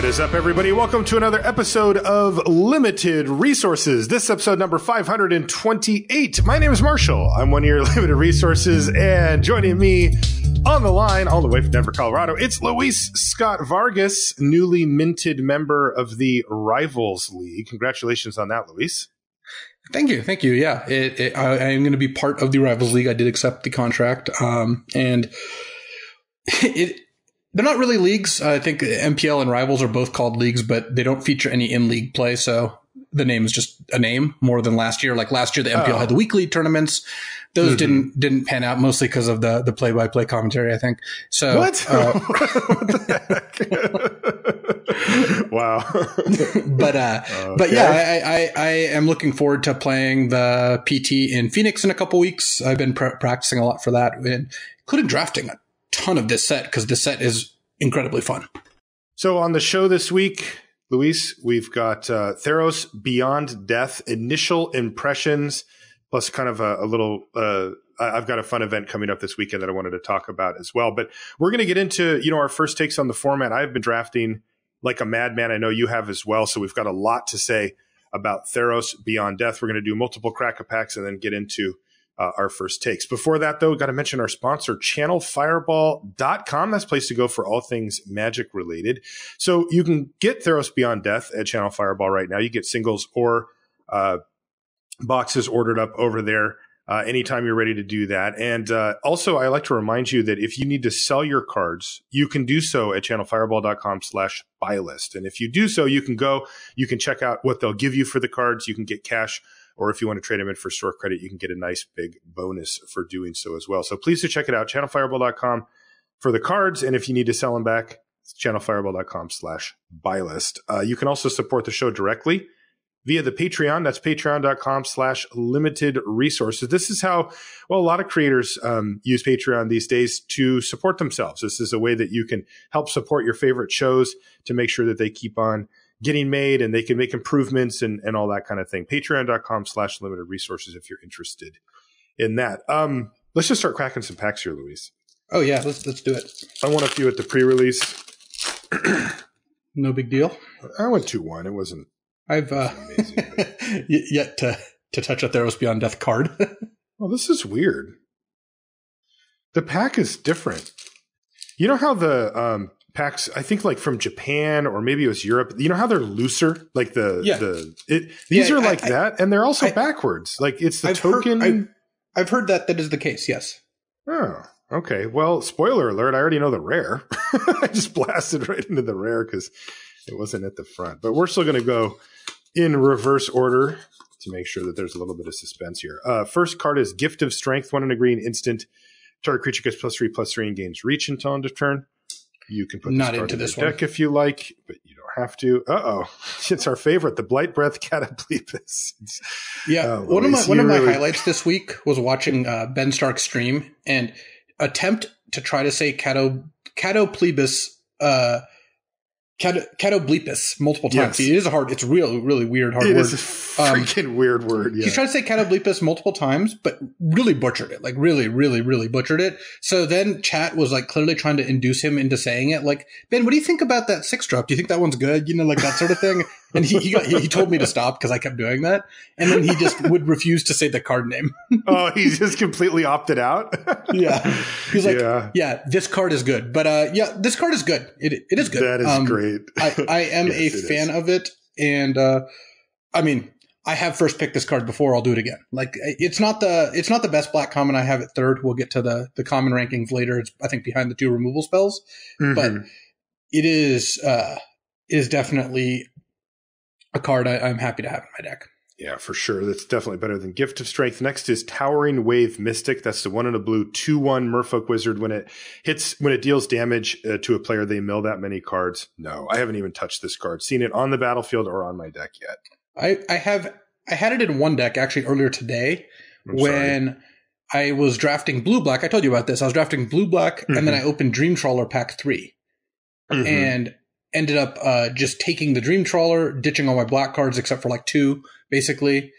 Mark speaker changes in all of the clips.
Speaker 1: is up, everybody? Welcome to another episode of Limited Resources. This is episode number 528. My name is Marshall. I'm one of your Limited Resources, and joining me on the line, all the way from Denver, Colorado, it's Luis Scott-Vargas, newly minted member of the Rivals League. Congratulations on that, Luis.
Speaker 2: Thank you. Yeah, I am going to be part of the Rivals League. I did accept the contract, and they're not really leagues. I think MPL and Rivals are both called leagues, but they don't feature any in-league play. So the name is just a name more than last year. Like last year, the MPL had the weekly tournaments. Those didn't pan out, mostly because of the play-by-play commentary, I think. So
Speaker 1: what? What the heck? Wow.
Speaker 2: But yeah, I am looking forward to playing the PT in Phoenix in a couple weeks. I've been practicing a lot for that, including drafting a ton of this set because this set is incredibly fun.
Speaker 1: So on the show this week, Luis, we've got Theros Beyond Death, initial impressions, plus kind of a little I've got a fun event coming up this weekend that I wanted to talk about as well. But we're going to get into, our first takes on the format. I've been drafting like a madman. I know you have as well. So we've got a lot to say about Theros Beyond Death. We're going to do multiple crack-a-packs and then get into our first takes. Before that, though, got to mention our sponsor, channelfireball.com. That's a place to go for all things Magic related. So you can get Theros Beyond Death at Channel Fireball right now. You get singles or boxes ordered up over there anytime you're ready to do that. And also, I like to remind you that if you need to sell your cards, you can do so at channelfireball.com/buy-list. And if you do so, you can check out what they'll give you for the cards. You can get cash, or if you want to trade them in for store credit, you can get a nice big bonus for doing so as well. So please do check it out, channelfireball.com for the cards. And if you need to sell them back, it's channelfireball.com/buy-list. You can also support the show directly via the Patreon. That's patreon.com/limited resources. This is how, a lot of creators use Patreon these days to support themselves. This is a way that you can help support your favorite shows to make sure that they keep on getting made and they can make improvements and all that kind of thing. Patreon.com/limited resources if you're interested in that. Let's just start cracking some packs here, Luis.
Speaker 2: Oh yeah, let's do it.
Speaker 1: I won a few at the pre-release.
Speaker 2: No big deal.
Speaker 1: I went 2-1. It wasn't.
Speaker 2: I've
Speaker 1: amazing,
Speaker 2: yet to touch a Theros Beyond Death card.
Speaker 1: Well, this is weird. The pack is different. You know how the packs, I think like from Japan or maybe it was Europe, you know how they're looser? Like these are like that, and they're also backwards. Like it's the token.
Speaker 2: I've heard that is the case, yes.
Speaker 1: Oh, okay. Well, spoiler alert, I already know the rare. I just blasted right into the rare because it wasn't at the front. But we're still going to go in reverse order to make sure that there's a little bit of suspense here. First card is Gift of Strength, 1 and a green instant. Target creature gets +3/+3 and gains reach until end of turn. You can put
Speaker 2: not
Speaker 1: this card
Speaker 2: into
Speaker 1: in
Speaker 2: this
Speaker 1: your deck if you like, but you don't have to. It's our favorite, the Blight Breath Cataplepus.
Speaker 2: Yeah, one of my highlights this week was watching Ben Stark's stream and attempt to try to say Cataplepus. Cataplepus multiple times.
Speaker 1: Yes.
Speaker 2: It is it's really, really weird, hard word.
Speaker 1: It is a freaking weird word, yeah.
Speaker 2: He's trying to say Cataplepus multiple times, but really butchered it. Like really, really, really butchered it. So then chat was like clearly trying to induce him into saying it. Like, Ben, what do you think about that 6-drop? Do you think that one's good? Like that sort of thing. And he told me to stop because I kept doing that. And then he just would refuse to say the card name.
Speaker 1: Oh, he just completely opted out?
Speaker 2: Yeah. He's like, yeah, this card is good. But this card is good. It is good.
Speaker 1: That is great.
Speaker 2: I am a fan of it. And I mean, I have first picked this card before. I'll do it again. Like it's not the best black common. I have it third. We'll get to the common rankings later. It's I think behind the 2 removal spells. Mm-hmm. But it is definitely a card I'm happy to have in my deck.
Speaker 1: Yeah, for sure. That's definitely better than Gift of Strength. Next is Towering Wave Mystic. That's the 1 in a blue 2/1 Merfolk Wizard. When it deals damage to a player, they mill that many cards. No, I haven't even touched this card. Seen it on the battlefield or on my deck yet.
Speaker 2: I had it in one deck actually earlier today when I was drafting blue-black. I told you about this. I was drafting blue-black, and then I opened Dream Trawler Pack 3. And ended up just taking the Dream Trawler, ditching all my black cards except for like 2, basically.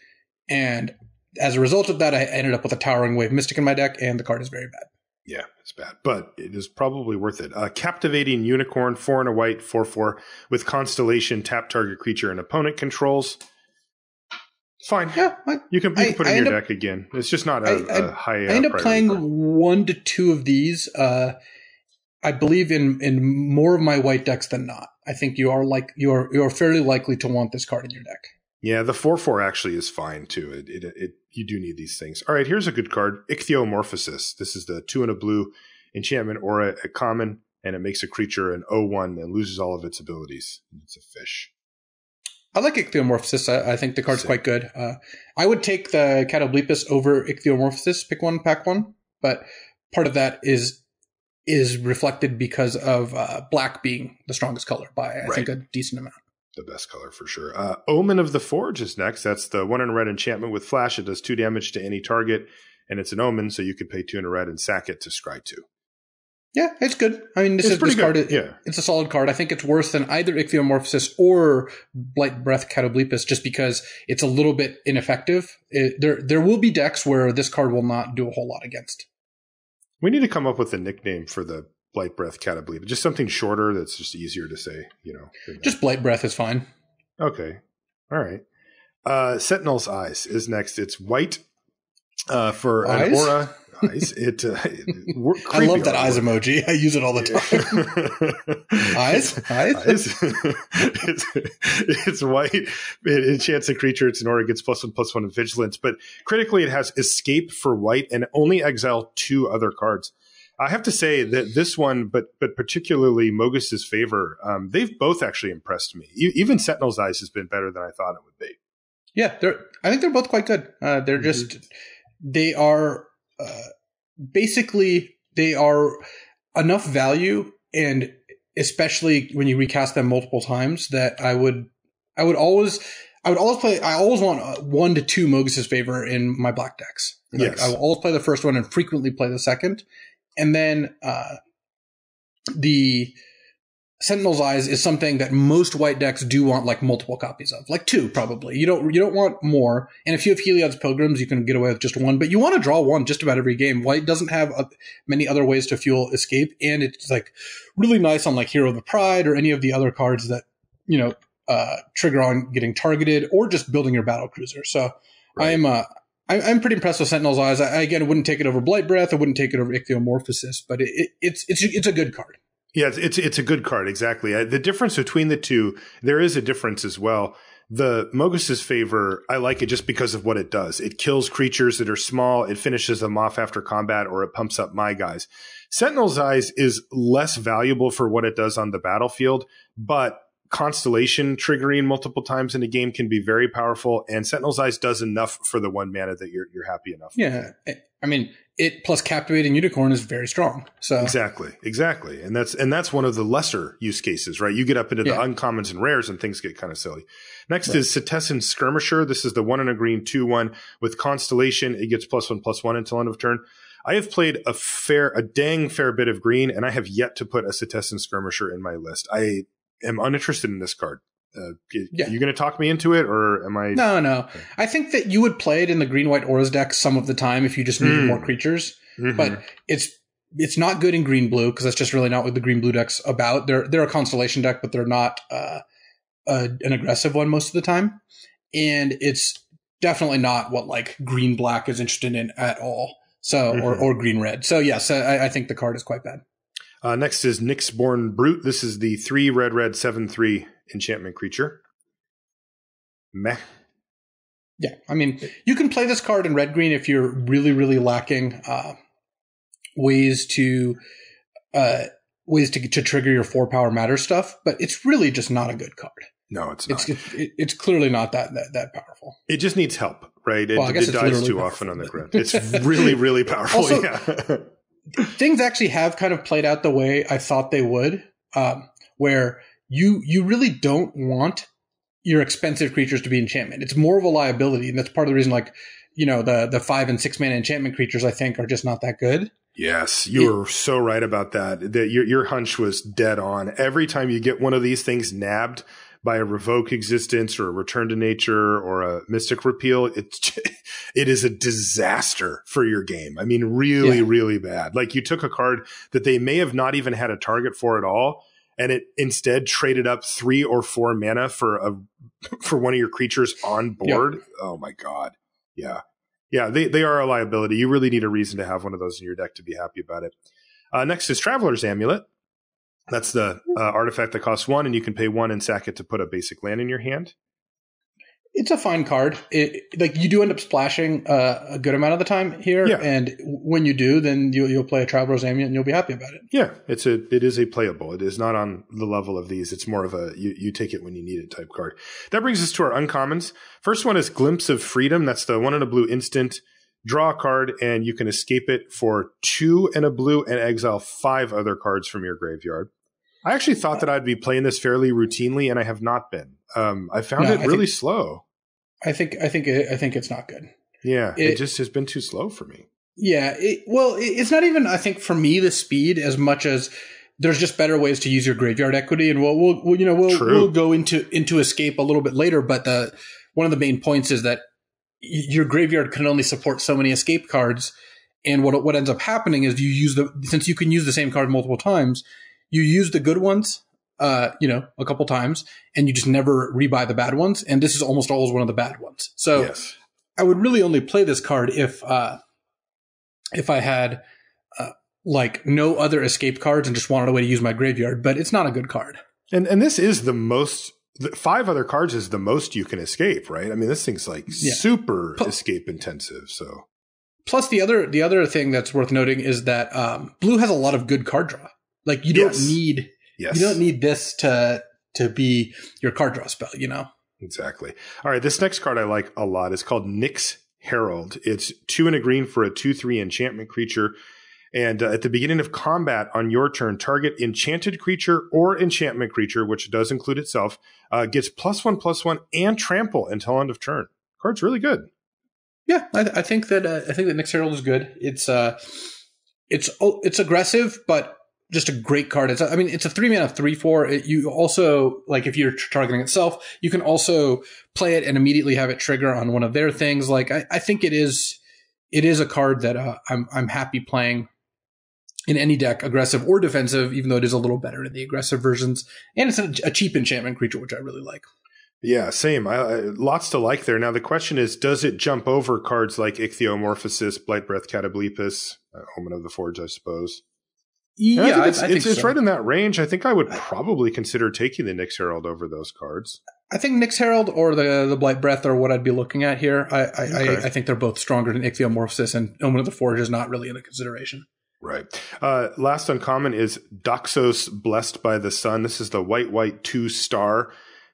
Speaker 2: And as a result of that, I ended up with a Towering Wave Mystic in my deck, and the card is very bad.
Speaker 1: Yeah, it's bad, but it is probably worth it. Captivating Unicorn, 4 and a white, 4/4 with Constellation. Tap target creature and opponent controls. Fine. Yeah, you can put it in your deck again. It's just not a high. I
Speaker 2: end up playing card. 1 to 2 of these. I believe in more of my white decks than not. I think you are fairly likely to want this card in your deck.
Speaker 1: Yeah, the 4/4 actually is fine too. You do need these things. All right, here's a good card, Ichthyomorphosis. This is the 2 and a blue enchantment aura at common, and it makes a creature an 0/1 and loses all of its abilities. It's a fish.
Speaker 2: I like Ichthyomorphosis. I think the card's quite good. I would take the Catoblepus over Ichthyomorphosis, pick one, pack one, but part of that is reflected because of black being the strongest color by, I think, a decent amount.
Speaker 1: The best color for sure. Omen of the Forge is next. That's the 1 and a red enchantment with flash. It does 2 damage to any target, and it's an omen, so you can pay 2 and a red and sack it to scry 2.
Speaker 2: Yeah, it's good. I mean, this card. It's a solid card. I think it's worse than either Ichthyomorphosis or Blight Breath Catoblepus, just because it's a little bit ineffective. There will be decks where this card will not do a whole lot against.
Speaker 1: We need to come up with a nickname for the Blight Breath Catoblepus. Just something shorter that's just easier to say, Just Blight Breath is fine. Okay. All right. Sentinels Ice is next. It's white for an aura. Eyes.
Speaker 2: I love that eyes emoji. I use it all the time. Eyes.
Speaker 1: It's white. It enchants a creature. It's an aura. It gets +1/+1 in vigilance. But critically, it has escape for white and only exile 2 other cards. I have to say that this one, but particularly Mogus's Favor, they've both actually impressed me. Even Sentinel's Eyes has been better than I thought it would be.
Speaker 2: Yeah, I think they're both quite good. They're just they are. Basically, they are enough value, and especially when you recast them multiple times, that I always play. I always want 1 to 2 Mogus's Favor in my black decks. I will always play the first one and frequently play the second, and then the Sentinel's Eyes is something that most white decks do want like multiple copies of, like 2 probably. You don't want more. And if you have Heliod's Pilgrims, you can get away with just 1, but you want to draw 1 just about every game. White doesn't have many other ways to fuel escape, and it's like really nice on like Hero of the Pride or any of the other cards that trigger on getting targeted or just building your battle cruiser. So I'm pretty impressed with Sentinel's Eyes. I wouldn't take it over Blight Breath. I wouldn't take it over Ichthyomorphosis, but it's a good card.
Speaker 1: Yeah, it's a good card, exactly. The difference between the two, there is a difference as well. The Mogus's Favor, I like it just because of what it does. It kills creatures that are small, it finishes them off after combat, or it pumps up my guys. Sentinel's Eyes is less valuable for what it does on the battlefield, but Constellation triggering multiple times in a game can be very powerful, and Sentinel's Ice does enough for the 1 mana that you're happy enough.
Speaker 2: Yeah, I mean, it plus Captivating Unicorn is very strong. So
Speaker 1: exactly, and that's one of the lesser use cases, right? You get up into the uncommons and rares, and things get kind of silly. Next is Setessan Skirmisher. This is the 1 and a green 2/1 with Constellation. It gets +1/+1 until end of turn. I have played a dang fair bit of green, and I have yet to put a Setessan Skirmisher in my list. I am uninterested in this card. Are you going to talk me into it, or am I?
Speaker 2: No. Okay. I think that you would play it in the green-white auras deck some of the time if you just needed more creatures. Mm-hmm. But it's not good in green-blue because that's just really not what the green-blue deck's about. They're a Constellation deck, but they're not an aggressive one most of the time. And it's definitely not what like green-black is interested in at all. So or green-red. So yes, I think the card is quite bad.
Speaker 1: Next is Nyxborn Brut. This is the 3 red 7/3 enchantment creature. Meh.
Speaker 2: Yeah, I mean, you can play this card in red green if you're really, really lacking ways to trigger your 4-power matter stuff, but it's really just not a good card.
Speaker 1: No, it's not.
Speaker 2: It's clearly not that powerful.
Speaker 1: It just needs help, right? It dies too often on the ground. It's really, really powerful.
Speaker 2: Also,
Speaker 1: yeah.
Speaker 2: Things actually have kind of played out the way I thought they would, where you really don't want your expensive creatures to be enchantment. It's more of a liability, and that's part of the reason, like, the 5 and 6 mana enchantment creatures, I think, are just not that good.
Speaker 1: Yes, you were so right about that. That your hunch was dead on. Every time you get one of these things nabbed by a Revoke Existence or a Return to Nature or a Mystic Repeal, it is a disaster for your game. I mean, really, really bad. Like, you took a card that they may have not even had a target for at all, and it instead traded up 3 or 4 mana for one of your creatures on board. Yep. Oh my God. Yeah. Yeah, they are a liability. You really need a reason to have one of those in your deck to be happy about it. Next is Traveler's Amulet. That's the artifact that costs 1, and you can pay 1 and sack it to put a basic land in your hand.
Speaker 2: It's a fine card. Like, you do end up splashing a good amount of the time here, and when you do, then you'll play a Traveler's Amulet and you'll be happy about it. Yeah,
Speaker 1: it is a playable. It is not on the level of these. It's more of a you take it when you need it type card. That brings us to our uncommons. First one is Glimpse of Freedom. That's the 1 and a blue instant. Draw a card, and you can escape it for 2 and a blue and exile 5 other cards from your graveyard. I actually thought that I'd be playing this fairly routinely, and I have not been. I found it really slow.
Speaker 2: I think it's not good.
Speaker 1: Yeah, it just has been too slow for me.
Speaker 2: Yeah, it's not even, I think, for me, the speed as much as there's just better ways to use your graveyard equity, and we'll go into escape a little bit later. But one of the main points is that your graveyard can only support so many escape cards, and what ends up happening is since you can use the same card multiple times, you use the good ones, a couple times, and you just never rebuy the bad ones. And this is almost always one of the bad ones. So I would really only play this card if I had like no other escape cards and just wanted a way to use my graveyard. But it's not a good card. And
Speaker 1: this is the most. 5 other cards is the most you can escape, right? I mean, this thing's like super escape intensive. So
Speaker 2: plus the other thing that's worth noting is that blue has a lot of good card draw. Like, you don't need this to be your card draw spell,
Speaker 1: Exactly. All right, this next card I like a lot. It's called Nyx Herald. It's 2 and a green for a 2/3 enchantment creature. And at the beginning of combat on your turn, target enchanted creature or enchantment creature, which does include itself, gets +1/+1 and trample until end of turn. Card's really good.
Speaker 2: Yeah, I think that Nyx Herald is good. It's aggressive, but just a great card. It's a 3-mana 3/4. You also, like, if you're targeting itself, you can also play it and immediately have it trigger on one of their things. Like, I think it is a card that I'm happy playing in any deck, aggressive or defensive, even though it is a little better in the aggressive versions. And it's a cheap enchantment creature, which I really like.
Speaker 1: Yeah, same. Lots to like there. Now, the question is, does it jump over cards like Ichthyomorphosis, Blightbreath, Catoblepus, Omen of the Forge, I suppose?
Speaker 2: Yeah,
Speaker 1: I think it's right in that range. I think I would probably consider taking the Nyx Herald over those cards.
Speaker 2: I think Nyx Herald or the Blightbreath are what I'd be looking at here. I think they're both stronger than Ichthyomorphosis, and Omen of the Forge is not really in a consideration.
Speaker 1: Right. Last uncommon is Doxos, Blessed by the Sun. This is the white 2-star.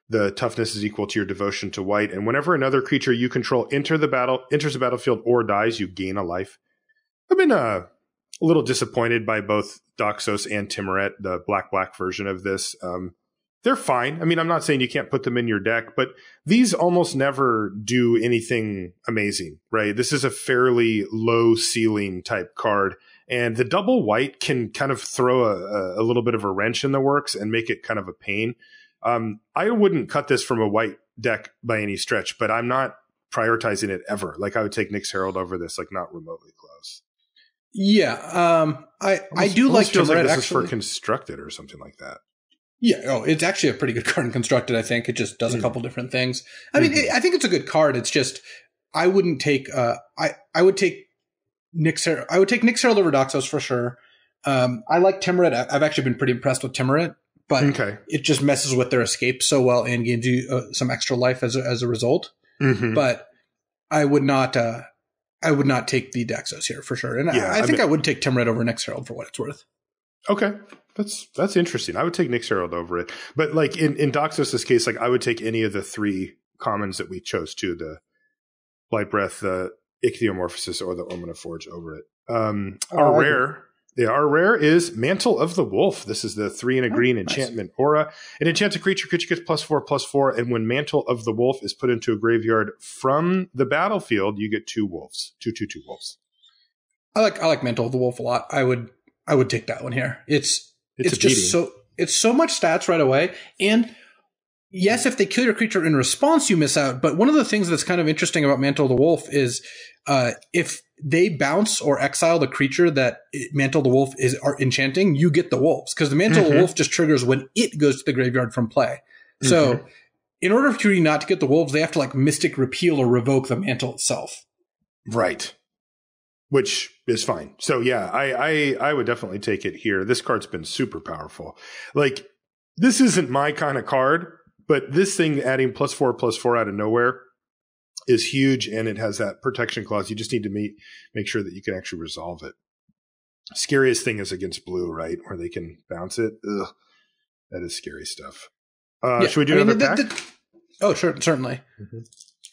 Speaker 1: The toughness is equal to your devotion to white. And whenever another creature you control enters the battlefield or dies, you gain a life. I've been a little disappointed by both Doxos and Timuret, the black version of this. They're fine. I mean, I'm not saying you can't put them in your deck, but these almost never do anything amazing, right? This is a fairly low ceiling type card. And the double white can kind of throw a little bit of a wrench in the works and make it kind of a pain. I wouldn't cut this from a white deck by any stretch, but I'm not prioritizing it ever. Like, I would take Nyx Herald over this, like, not remotely close.
Speaker 2: Yeah, I do like
Speaker 1: feels like this
Speaker 2: actually.
Speaker 1: Is for Constructed or something like that.
Speaker 2: Yeah, it's actually a pretty good card in Constructed, I think. It just does a couple different things. I mean, I think it's a good card. It's just, I wouldn't take, I would take Nyx Herald. I would take Nyx Herald over Doxos for sure. I like Timuret. I've actually been pretty impressed with Timuret, but it just messes with their escape so well and gives you some extra life as a result. Mm-hmm. But I would not take the Doxos here for sure. And I think I would take Timuret over Nyx Herald for what it's worth.
Speaker 1: Okay. That's interesting. I would take Nyx Herald over it. But like in Doxos' case, like, I would take any of the 3 commons that we chose to, the Blightbreath, the Ichthyomorphosis, or the Omen of Forge over it. Our rare is Mantle of the Wolf. This is the 3 and a green enchantment aura. An enchanted creature gets +4/+4, and when Mantle of the Wolf is put into a graveyard from the battlefield, you get 2 wolves. 2/2 wolves.
Speaker 2: I like Mantle of the Wolf a lot. I would take that one here. It's just so much stats right away. And yes, if they kill your creature in response, you miss out. But one of the things that's kind of interesting about Mantle the Wolf is if they bounce or exile the creature that Mantle the Wolf are enchanting, you get the wolves. Because the Mantle the Wolf just triggers when it goes to the graveyard from play. So in order for you not to get the wolves, they have to like Mystic Repeal or revoke the Mantle itself.
Speaker 1: Right. Which is fine. So yeah, I would definitely take it here. This card's been super powerful. Like, this isn't my kind of card, but this thing adding +4/+4 out of nowhere is huge, and it has that protection clause. You just need to make sure that you can actually resolve it. Scariest thing is against blue, right? Where they can bounce it. Ugh, that is scary stuff. Should we do another pack?
Speaker 2: Oh, sure, certainly.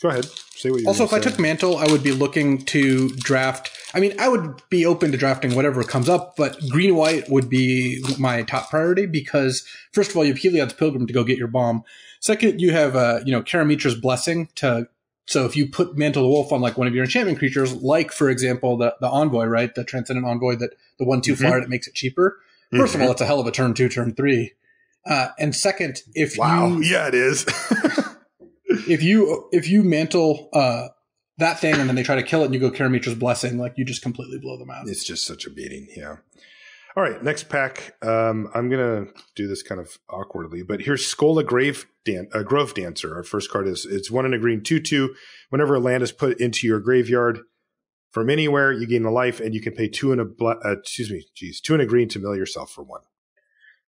Speaker 1: Go ahead. Say what you
Speaker 2: Also, if I took Mantle, I would be looking to draft. I mean, I would be open to drafting whatever comes up, but green-white would be my top priority because, first of all, you have Heliod's Pilgrim to go get your bomb. Second, you have, Karamitra's Blessing to. So if you put Mantle the Wolf on like one of your enchantment creatures, like, for example, the Envoy, right? The Transcendent Envoy, the 1/2 flyer that makes it cheaper. First of all, it's a hell of a turn 2, turn 3. And second,
Speaker 1: yeah, it is.
Speaker 2: if you Mantle that thing and then they try to kill it and you go Karamitra's Blessing, like, you just completely blow them out.
Speaker 1: It's just such a beating, yeah. All right, next pack. I'm going to do this kind of awkwardly, but here's Skola Grove Dancer. Our first card it's 1 and a green, 2/2. Whenever a land is put into your graveyard from anywhere, you gain a life, and you can pay 2 and a green to mill yourself for 1.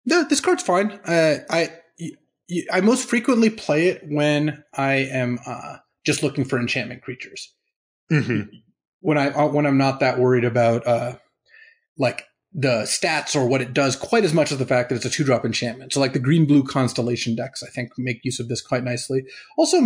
Speaker 2: No, this card's fine. I most frequently play it when I am just looking for enchantment creatures. When I'm not that worried about like the stats or what it does quite as much as the fact that it's a 2-drop enchantment. So like the green-blue Constellation decks, I think, make use of this quite nicely. Also,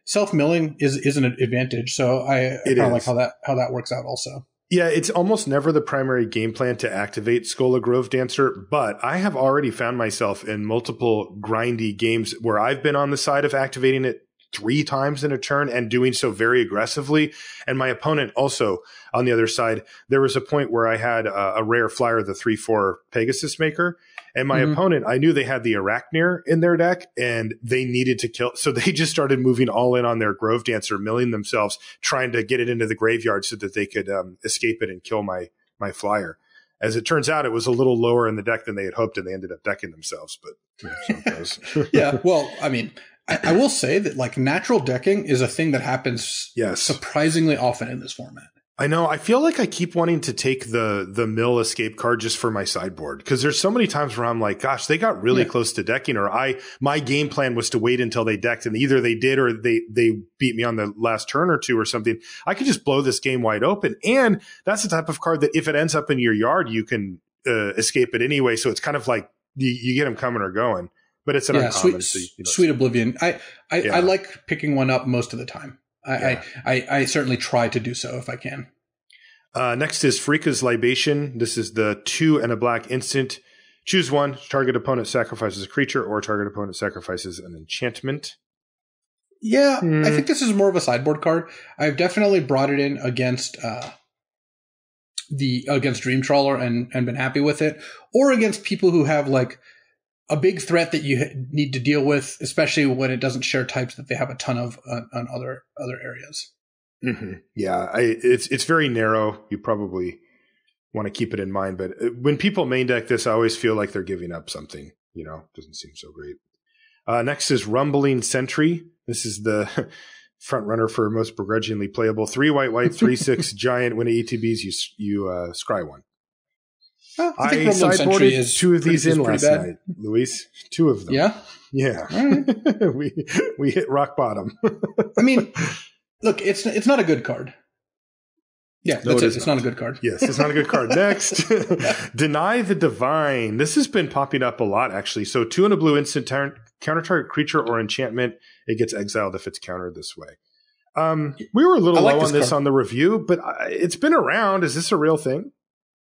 Speaker 2: self-milling is an advantage. So I kind of like how that works out also.
Speaker 1: Yeah, it's almost never the primary game plan to activate Skola Grove Dancer, but I have already found myself in multiple grindy games where I've been on the side of activating it 3 times in a turn and doing so very aggressively. And my opponent also on the other side, there was a point where I had a rare flyer, the 3/4 Pegasus Maker. And my opponent, I knew they had the Arachnir in their deck and they needed to kill. So they just started moving all in on their Grove Dancer, milling themselves, trying to get it into the graveyard so that they could escape it and kill my flyer. As it turns out, it was a little lower in the deck than they had hoped, and they ended up decking themselves. But so it goes.
Speaker 2: Yeah, well, I mean, I will say that like natural decking is a thing that happens surprisingly often in this format.
Speaker 1: I know. I feel like I keep wanting to take the mill escape card just for my sideboard, because there's so many times where I'm like, gosh, they got really close to decking, or my game plan was to wait until they decked, and either they did or they beat me on the last turn or two or something. I could just blow this game wide open, and that's the type of card that if it ends up in your yard, you can escape it anyway. So it's kind of like you get them coming or going. But it's an uncommon.
Speaker 2: Sweet Oblivion. I like picking one up most of the time. I certainly try to do so if I can.
Speaker 1: Next is Free-Cos Libation. This is the 2 and a black instant. Choose one. Target opponent sacrifices a creature, or target opponent sacrifices an enchantment.
Speaker 2: Yeah, I think this is more of a sideboard card. I've definitely brought it in against Dream Trawler and been happy with it, or against people who have like a big threat that you need to deal with, especially when it doesn't share types that they have a ton of on other areas.
Speaker 1: Yeah, it's very narrow. You probably want to keep it in mind. But when people main deck this, I always feel like they're giving up something. Doesn't seem so great. Next is Rumbling Sentry. This is the front runner for most begrudgingly playable. 3 white, 3/6 giant. When it ETBs, you scry one.
Speaker 2: I
Speaker 1: sideboarded 2 of these in last night, Luis. 2 of them.
Speaker 2: Yeah.
Speaker 1: Right. we hit rock bottom.
Speaker 2: I mean, look, it's not a good card. Yeah, that's it. It's not a good card.
Speaker 1: Yes, it's not a good card. Next, Deny the Divine. This has been popping up a lot, actually. So 2 and a blue instant, counter target creature or enchantment. It gets exiled if it's countered this way. We were a little low on this on the review, but it's been around. Is this a real thing?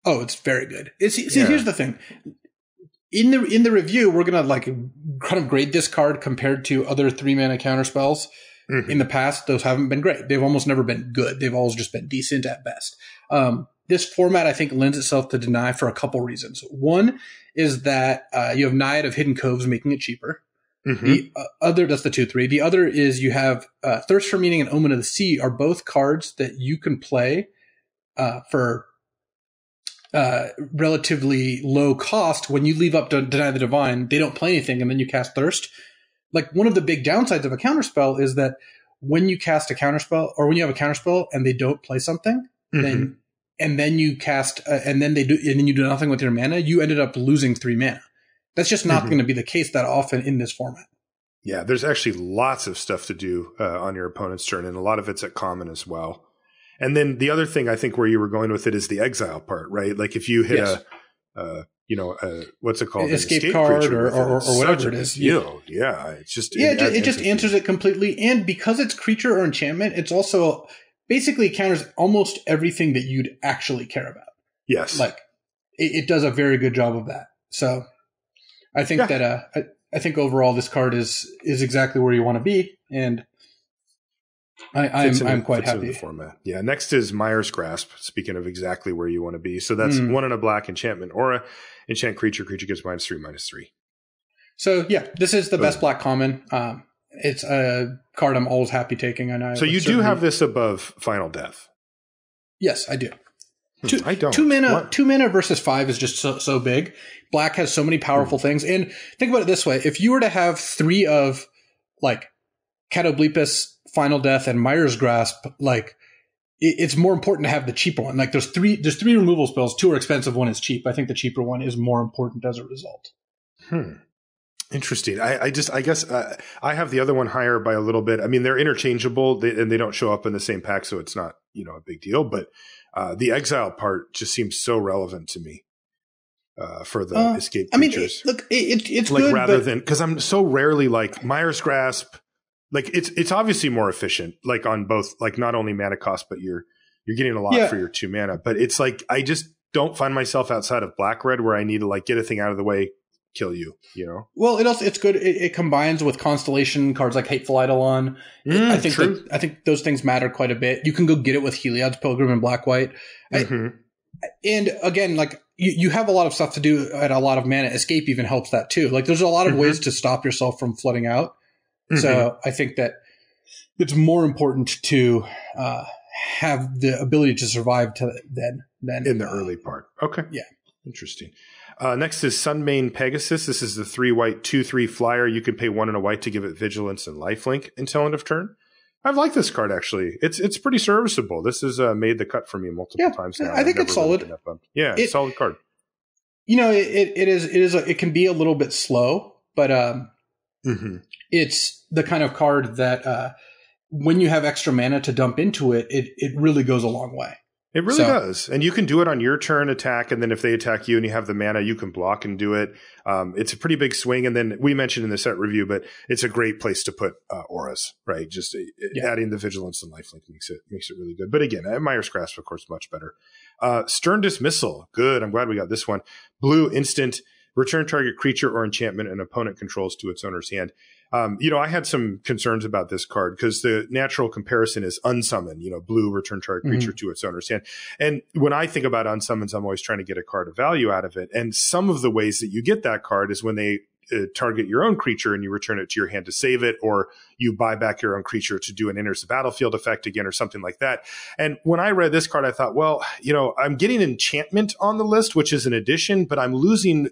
Speaker 2: Oh, it's very good. Here's the thing. In the review, we're gonna like kind of grade this card compared to other 3-mana counter spells. In the past, those haven't been great. They've almost never been good. They've always just been decent at best. This format, I think, lends itself to Deny for a couple reasons. One is that you have Naiad of Hidden Coves making it cheaper. The other, that's the 2/3. The other is you have Thirst for Meaning and Omen of the Sea are both cards that you can play for relatively low cost. When you leave up to Deny the Divine, they don't play anything, and then you cast Thirst. Like, one of the big downsides of a counterspell is that when you cast a counterspell, or when you have a counterspell and they don't play something, then you cast, and then you do nothing with your mana, you ended up losing 3 mana. That's just not going to be the case that often in this format.
Speaker 1: Yeah, there's actually lots of stuff to do on your opponent's turn, and a lot of it's at common as well. And then the other thing I think where you were going with it is the exile part, right? Like, if you hit what's it called?
Speaker 2: Escape card or whatever it is.
Speaker 1: It's just
Speaker 2: it just answers it completely. And because it's creature or enchantment, it's also basically counters almost everything that you'd actually care about.
Speaker 1: Yes,
Speaker 2: like it does a very good job of that. So I think that I think overall this card is exactly where you want to be, and I'm quite happy.
Speaker 1: In the format. Yeah. Next is Mire's Grasp. Speaking of exactly where you want to be, so that's 1 and a black enchantment aura. Enchant creature gets -3/-3.
Speaker 2: So yeah, this is the best black common. It's a card I'm always happy taking. And
Speaker 1: so you do have this above Final Death.
Speaker 2: Yes, I do.
Speaker 1: I don't.
Speaker 2: 2 mana versus 5 is just so big. Black has so many powerful things. And think about it this way. If you were to have 3 of like Catoblepus, Final Death, and Mire's Grasp, like it's more important to have the cheaper one. Like there's three removal spells. 2 are expensive, 1 is cheap. I think the cheaper one is more important as a result.
Speaker 1: Interesting. I guess I have the other one higher by a little bit. I mean, they're interchangeable and they don't show up in the same pack, so it's not, a big deal. But the exile part just seems so relevant to me for the escape creatures.
Speaker 2: I mean, it's
Speaker 1: like,
Speaker 2: good,
Speaker 1: rather than, because I'm so rarely like Mire's Grasp. Like it's obviously more efficient, like on both, like not only mana cost, but you're getting a lot for your 2 mana. But it's like I just don't find myself outside of black red where I need to like get a thing out of the way, kill you.
Speaker 2: Well, it's good. It combines with Constellation cards like Hateful Eidolon. I think those things matter quite a bit. You can go get it with Heliod's Pilgrim and black white. And again, like you have a lot of stuff to do at a lot of mana. Escape even helps that too. Like there's a lot of ways to stop yourself from flooding out. So I think that it's more important to have the ability to survive than
Speaker 1: in the early part. Okay.
Speaker 2: Yeah.
Speaker 1: Interesting. Next is Main Pegasus. This is the 3-white 2/3 flyer. You can pay 1 and a white to give it vigilance and lifelink until end of turn. I've liked this card actually. It's pretty serviceable. This has made the cut for me multiple times now.
Speaker 2: I think it's solid.
Speaker 1: Really solid card.
Speaker 2: It can be a little bit slow, but it's the kind of card that when you have extra mana to dump into it, it really goes a long way.
Speaker 1: It really does. And you can do it on your turn attack. And then if they attack you and you have the mana, you can block and do it. It's a pretty big swing. And then we mentioned in the set review, but it's a great place to put auras, right? Just adding the vigilance and lifelink makes it really good. But again, Mire's Grasp, of course, much better. Stern Dismissal. Good. I'm glad we got this one. Blue instant. Return target creature or enchantment an opponent controls to its owner's hand. I had some concerns about this card because the natural comparison is unsummon, blue return target creature to its owner's hand. And when I think about unsummons, I'm always trying to get a card of value out of it. And some of the ways that you get that card is when they target your own creature and you return it to your hand to save it, or you buy back your own creature to do an enters the battlefield effect again or something like that. And when I read this card, I thought, well, I'm getting enchantment on the list, which is an addition, but I'm losing,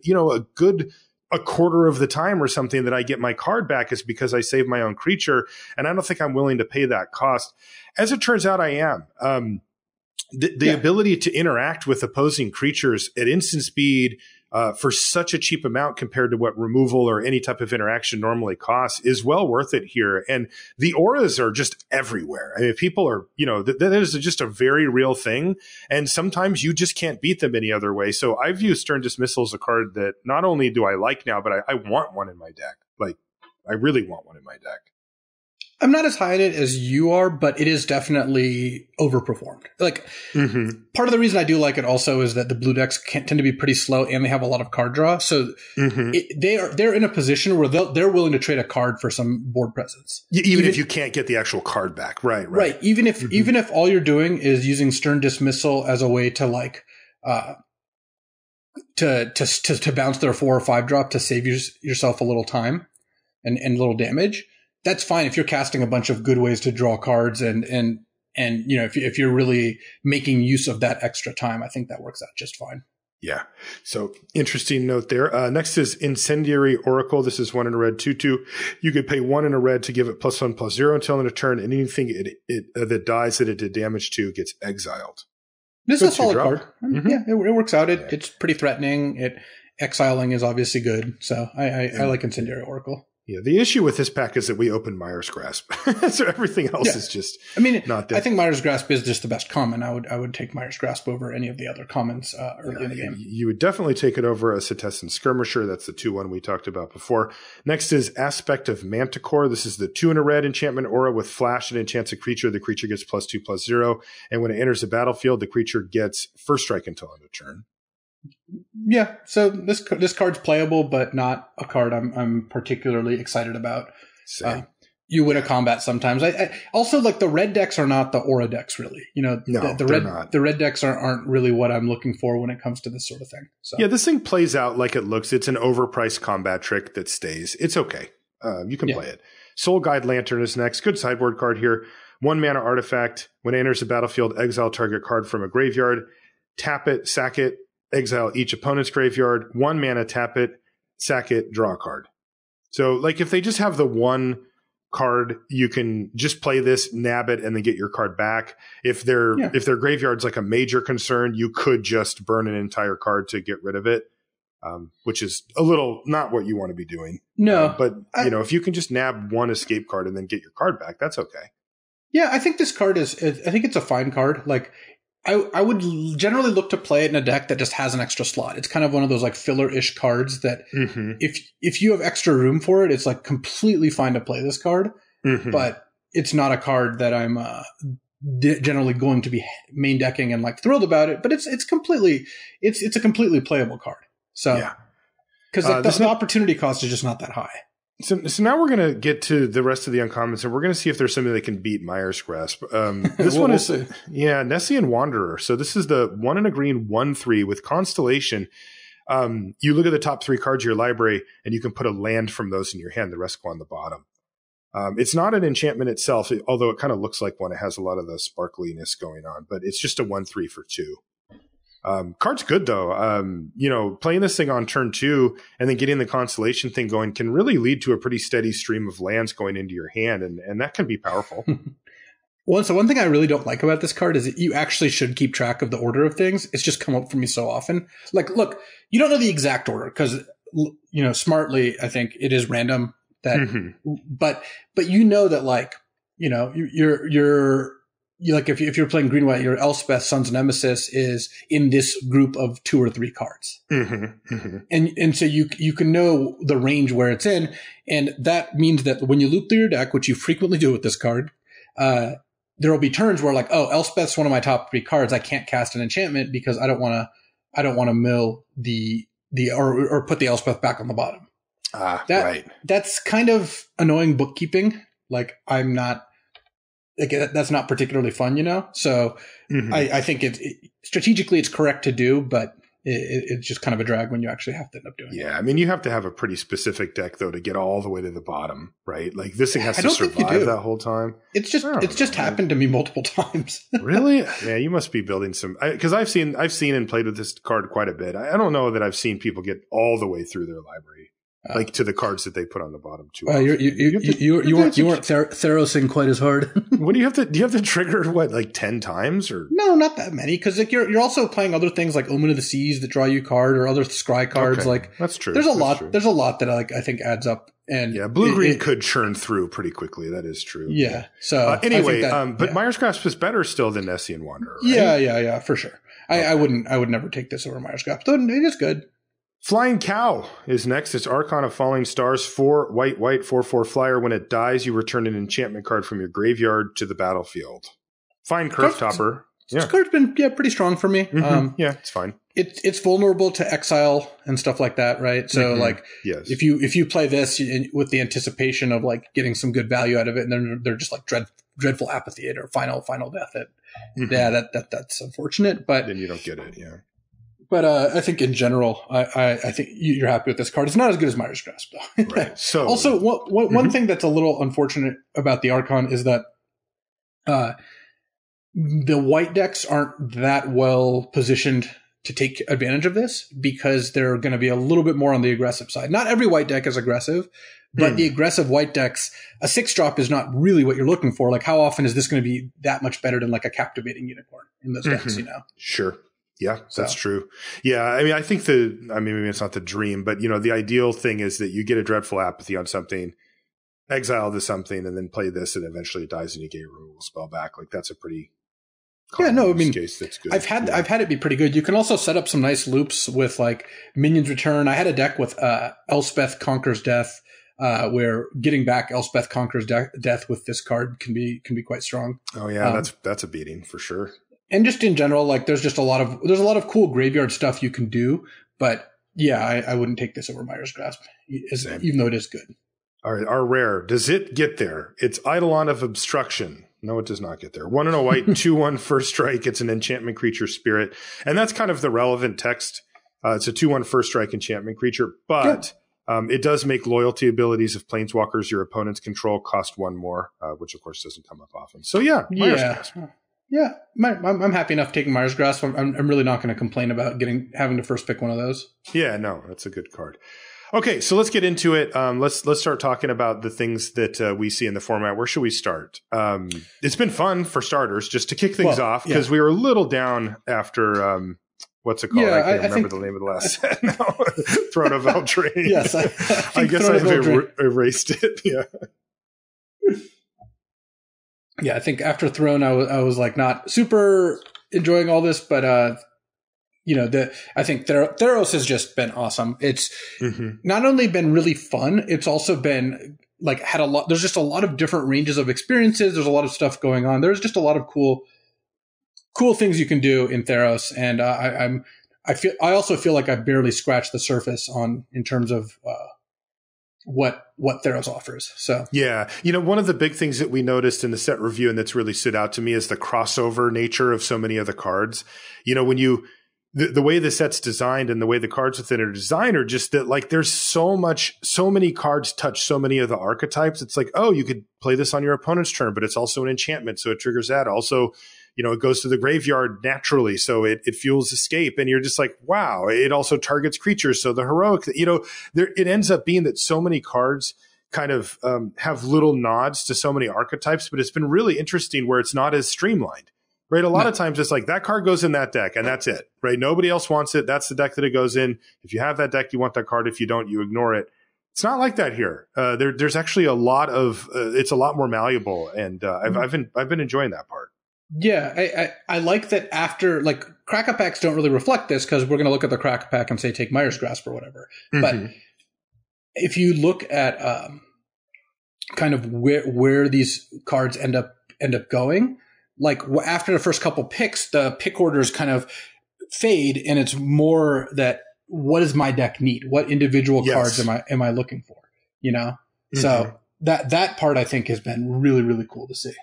Speaker 1: a quarter of the time or something that I get my card back is because I save my own creature. And I don't think I'm willing to pay that cost. As it turns out, I am. The ability to interact with opposing creatures at instant speed for such a cheap amount compared to what removal or any type of interaction normally costs is well worth it here. And the auras are just everywhere. I mean, people are, that is just a very real thing. And sometimes you just can't beat them any other way. So I view Stern Dismissal as a card that not only do I like now, but I want one in my deck. Like, I really want one in my deck.
Speaker 2: I'm not as high in it as you are, but it is definitely overperformed. Like, part of the reason I do like it also is that the blue decks tend to be pretty slow and they have a lot of card draw. So they're in a position where they're willing to trade a card for some board presence,
Speaker 1: even if you can't get the actual card back. Right.
Speaker 2: Even if all you're doing is using Stern Dismissal as a way to like to bounce their 4 or 5 drop to save yourself a little time. and little damage, that's fine if you're casting a bunch of good ways to draw cards and you know, if you're really making use of that extra time, I think that works out just fine.
Speaker 1: Yeah. So interesting note there. Next is Incendiary Oracle. This is 1 in a red, 2/2. You could pay 1 in a red to give it +1/+0 until end of turn, and anything that dies that it did damage to gets exiled.
Speaker 2: This is a solid card. Mm-hmm. Yeah, it works out. It's pretty threatening. Exiling is obviously good. So I like Incendiary Oracle.
Speaker 1: Yeah, the issue with this pack is that we open Mire's Grasp, so everything else is just.
Speaker 2: I mean,
Speaker 1: not that.
Speaker 2: I think Mire's Grasp is just the best common. I would take Mire's Grasp over any of the other commons early in the game.
Speaker 1: You would definitely take it over a Setessan Skirmisher. That's the 2/1 we talked about before. Next is Aspect of Manticore. This is the 2 in a red enchantment aura with flash. It enchants a creature. The creature gets +2/+0, and when it enters the battlefield, the creature gets first strike until end of turn.
Speaker 2: Yeah, so this card's playable, but not a card I'm particularly excited about. You win a combat sometimes. I also, like, the red decks are not the aura decks, really. You know, the red decks aren't really what I'm looking for when it comes to this sort of thing. So. Yeah,
Speaker 1: this thing plays out like it looks. It's an overpriced combat trick that stays. It's okay. You can play it. Soul Guide Lantern is next. Good sideboard card here. 1 mana artifact. When it enters the battlefield, exile target card from a graveyard. Tap it, sack it. Exile each opponent's graveyard, 1 mana, tap it, sack it, draw a card. So, like, if they just have the one card, you can just play this, nab it, and then get your card back. If their graveyard's like a major concern, you could just burn an entire card to get rid of it, which is a little not what you want to be doing.
Speaker 2: No.
Speaker 1: But, you know, if you can just nab one escape card and then get your card back, that's okay.
Speaker 2: Yeah, I think this card I think it's a fine card. Like, I would generally look to play it in a deck that just has an extra slot. It's kind of one of those, like, filler-ish cards that if you have extra room for it, it's, like, completely fine to play this card. But it's not a card that I'm generally going to be main decking and, like, thrilled about it. But it's a completely playable card. So because the opportunity cost is just not that high.
Speaker 1: So now we're going to get to the rest of the uncommons, and we're going to see if there's something that can beat Mire's Grasp. This one is, Nessian Wanderer. So this is the 1 in a green, 1/3 with Constellation. You look at the top 3 cards of your library, and you can put a land from those in your hand. The rest go on the bottom. It's not an enchantment itself, although it kind of looks like one. It has a lot of the sparkliness going on, but it's just a 1/3 for 2. Card's good though. You know, playing this thing on turn 2 and then getting the Constellation thing going can really lead to a pretty steady stream of lands going into your hand, and that can be powerful.
Speaker 2: Well, so one thing I really don't like about this card is that you actually should keep track of the order of things. It's just come up for me so often. Like, look, you don't know the exact order because, you know, smartly, I think it is random that, but you know that, like, you know, you're like, if you're playing green white, your Elspeth Son's Nemesis is in this group of 2 or 3 cards, and so you can know the range where it's in, and that means that when you loop through your deck, which you frequently do with this card, there will be turns where, like, oh, Elspeth's one of my top 3 cards. I can't cast an enchantment because I don't want to mill or put the Elspeth back on the bottom.
Speaker 1: Right.
Speaker 2: That's kind of annoying bookkeeping. Like, I'm not. Like, that's not particularly fun, you know? So I think strategically it's correct to do, but it's just kind of a drag when you actually have to end up doing it.
Speaker 1: Yeah, I mean, you have to have a pretty specific deck, though, to get all the way to the bottom, right? Like, this thing has to survive that whole time.
Speaker 2: It's just happened to me multiple times.
Speaker 1: Really? Yeah, you must be building some... Because I've seen and played with this card quite a bit. I don't know that I've seen people get all the way through their library. Like, to the cards that they put on the bottom too.
Speaker 2: You weren't Therosing quite as hard.
Speaker 1: What do you have to trigger? What, like 10 times or?
Speaker 2: No, not that many. Because, like, you're also playing other things like Omen of the Seas that draw you card, or other scry cards. Okay. Like,
Speaker 1: that's true.
Speaker 2: There's a lot that I think adds up. And
Speaker 1: yeah, blue-green could churn through pretty quickly. That is true.
Speaker 2: Yeah. So
Speaker 1: anyway, but Mire's Grasp is better still than Nessian Wanderer. Right?
Speaker 2: Yeah, for sure. Okay. I would never take this over Mire's Grasp. Though it is good.
Speaker 1: Flying Cow is next. It's Archon of Falling Stars, 4 white, 4/4 flyer. When it dies, you return an enchantment card from your graveyard to the battlefield. Fine curve topper.
Speaker 2: This card's been pretty strong for me.
Speaker 1: Yeah, it's fine.
Speaker 2: It's vulnerable to exile and stuff like that, right? So like,
Speaker 1: yes.
Speaker 2: if you play this with the anticipation of, like, getting some good value out of it, and then they're just like dreadful apathy or final death, that's unfortunate. But
Speaker 1: then you don't get it. Yeah.
Speaker 2: But I think in general, I think you're happy with this card. It's not as good as Mire's Grasp, though.
Speaker 1: Right. So
Speaker 2: also, one thing that's a little unfortunate about the Archon is that the white decks aren't that well positioned to take advantage of this because they're going to be a little bit more on the aggressive side. Not every white deck is aggressive, but the aggressive white decks, a 6-drop is not really what you're looking for. Like, how often is this going to be that much better than like a Captivating Unicorn in those decks, you know?
Speaker 1: Sure. Yeah, that's true. Yeah, I mean, I think maybe it's not the dream, but, you know, the ideal thing is that you get a Dreadful Apathy on something, exile to something, and then play this, and eventually it dies and you get your removal spell back. Like, that's a pretty case that's good.
Speaker 2: I've had it be pretty good. You can also set up some nice loops with like Minions Return. I had a deck with Elspeth Conquers Death, where getting back Elspeth Conquers Death with this card can be quite strong. Oh
Speaker 1: yeah, that's a beating for sure.
Speaker 2: And just in general, like there's a lot of cool graveyard stuff you can do. But yeah, I wouldn't take this over Mire's Grasp, even though it is good.
Speaker 1: All right, our rare, does it get there? It's Eidolon of Obstruction. No, it does not get there. 1 and a white, 2/1 first strike. It's an enchantment creature spirit. And that's kind of the relevant text. It's a 2/1 first strike enchantment creature, but it does make loyalty abilities of planeswalkers your opponents control cost 1 more, which of course doesn't come up often. So yeah, Mire's Grasp.
Speaker 2: Yeah, I'm happy enough taking Mire's Grasp. I'm really not going to complain about having to first pick one of those.
Speaker 1: Yeah, no, that's a good card. Okay, so let's get into it. Let's start talking about the things that we see in the format. Where should we start? It's been fun for starters, just to kick things off, because we were a little down after what's it called?
Speaker 2: Yeah,
Speaker 1: I can't remember the name of the last set now. Throne of Eldraine.
Speaker 2: Yes,
Speaker 1: I guess I've erased it. Yeah.
Speaker 2: Yeah, I think after Throne, I was like not super enjoying all this, but I think Theros has just been awesome. It's not only been really fun, it's also been like there's just a lot of different ranges of experiences. There's a lot of stuff going on. There's just a lot of cool things you can do in Theros. And I also feel like I've barely scratched the surface in terms of what Theros offers. So
Speaker 1: yeah, one of the big things that we noticed in the set review and that's really stood out to me is the crossover nature of so many of the cards. When you the way the set's designed and the way the cards within it are designed are just that, like, there's so many cards touch so many of the archetypes. It's like, oh, you could play this on your opponent's turn, but it's also an enchantment, so it triggers that. Also, it goes to the graveyard naturally, so it fuels escape, and you're just like, wow. It also targets creatures, so the heroic, it ends up being that so many cards kind of have little nods to so many archetypes, but it's been really interesting where it's not as streamlined. Right. A lot of times it's like that card goes in that deck and that's it. Right. Nobody else wants it. That's the deck that it goes in. If you have that deck, you want that card. If you don't, you ignore it. It's not like that here. There's actually a lot of it's a lot more malleable. And I've been enjoying that part.
Speaker 2: Yeah. I like that after, like, Cracker Packs don't really reflect this because we're going to look at the Cracker Pack and say take Mire's Grasp or whatever. But if you look at kind of where these cards end up going, like after the first couple picks, the pick orders kind of fade, and it's more that what does my deck need? What individual cards am I looking for? So that part I think has been really, really cool to see.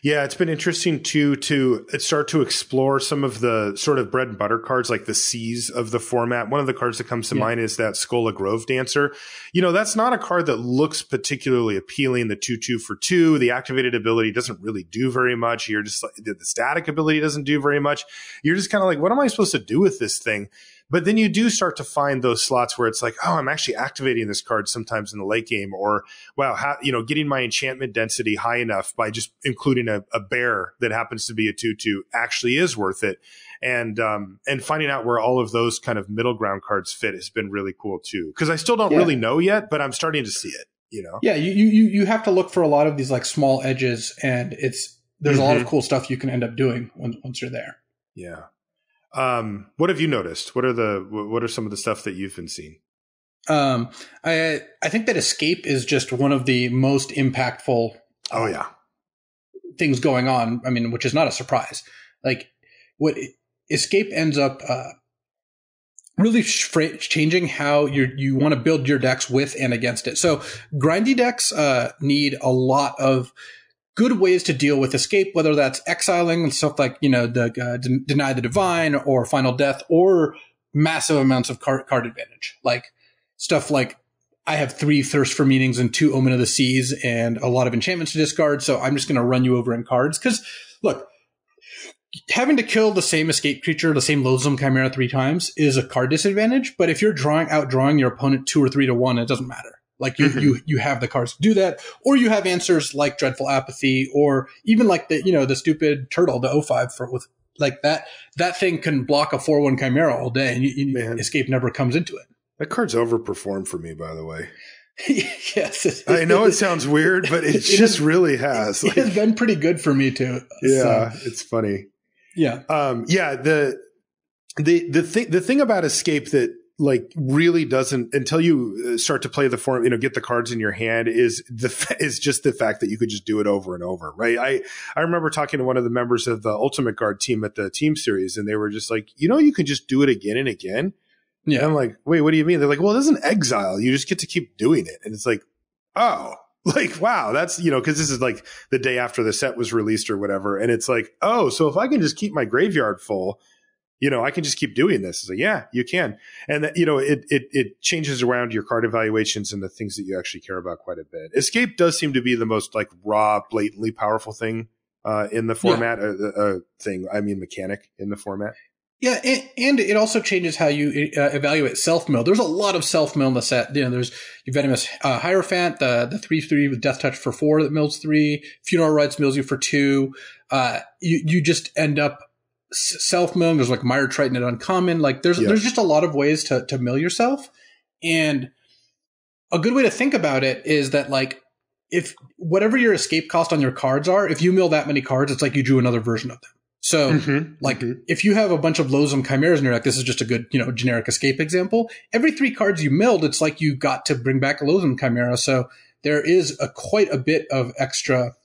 Speaker 1: Yeah, it's been interesting too to start to explore some of the sort of bread and butter cards, like the C's of the format. One of the cards that comes to mind is that Skola Grove Dancer. That's not a card that looks particularly appealing. The 2/2 for 2, the activated ability doesn't really do very much. You're just like, the static ability doesn't do very much. You're just kind of like, what am I supposed to do with this thing? But then you do start to find those slots where it's like, oh, I'm actually activating this card sometimes in the late game, or wow, getting my enchantment density high enough by just including a bear that happens to be a 2/2 actually is worth it. And finding out where all of those kind of middle ground cards fit has been really cool too. Because I still don't really know yet, but I'm starting to see it.
Speaker 2: Yeah, you have to look for a lot of these like small edges, and there's a lot of cool stuff you can end up doing once you're there.
Speaker 1: Yeah. What have you noticed? What are some of the stuff that you've been seeing?
Speaker 2: I think that Escape is just one of the most impactful things going on. I mean, which is not a surprise. Like, what Escape ends up really changing how you want to build your decks with and against it. So grindy decks need a lot of good ways to deal with Escape, whether that's exiling and stuff like, the Deny the Divine or Final Death, or massive amounts of card advantage. Like stuff like I have 3 Thirst for Meanings and 2 Omen of the Seas and a lot of enchantments to discard, so I'm just going to run you over in cards. Because, look, having to kill the same escape creature, the same Loathsome Chimera 3 times is a card disadvantage, but if you're outdrawing your opponent 2 or 3 to 1, it doesn't matter. Like you have the cards to do that, or you have answers like Dreadful Apathy, or even like the stupid turtle, the 0/5 with like that thing can block a 4/1 Chimera all day, and escape never comes into it.
Speaker 1: That card's overperformed for me, by the way.
Speaker 2: Yes,
Speaker 1: I know it sounds weird, but it just really has.
Speaker 2: It has been pretty good for me too.
Speaker 1: Yeah, it's funny.
Speaker 2: Yeah,
Speaker 1: The thing about escape that like really doesn't, until you start to play the form, get the cards in your hand, is just the fact that you could just do it over and over, right? I remember talking to one of the members of the Ultimate Guard team at the team series, and they were just like, you can just do it again and again. Yeah, and I'm like, wait, what do you mean? They're like, well, it doesn't exile. You just get to keep doing it, and it's like, oh, like wow, that's because this is like the day after the set was released or whatever, and it's like, oh, so if I can just keep my graveyard full. I can just keep doing this. It's like, yeah, you can. And that, it changes around your card evaluations and the things that you actually care about quite a bit. Escape does seem to be the most like raw, blatantly powerful thing in the format, mechanic in the format.
Speaker 2: Yeah. And it also changes how you evaluate self-mill. There's a lot of self-mill in the set. There's Venomous Hierophant, the 3/3 with Death Touch for 4 that mills 3. Funeral Rites mills you for 2. You just end up self-milling. There's like Mire Triton at uncommon. Like there's just a lot of ways to mill yourself. And a good way to think about it is that like if whatever your escape cost on your cards are, if you mill that many cards, it's like you drew another version of them. So if you have a bunch of Loathsome Chimeras in your deck, this is just a good, generic escape example. Every 3 cards you milled, it's like you got to bring back a Loathsome Chimera. So there is quite a bit of extra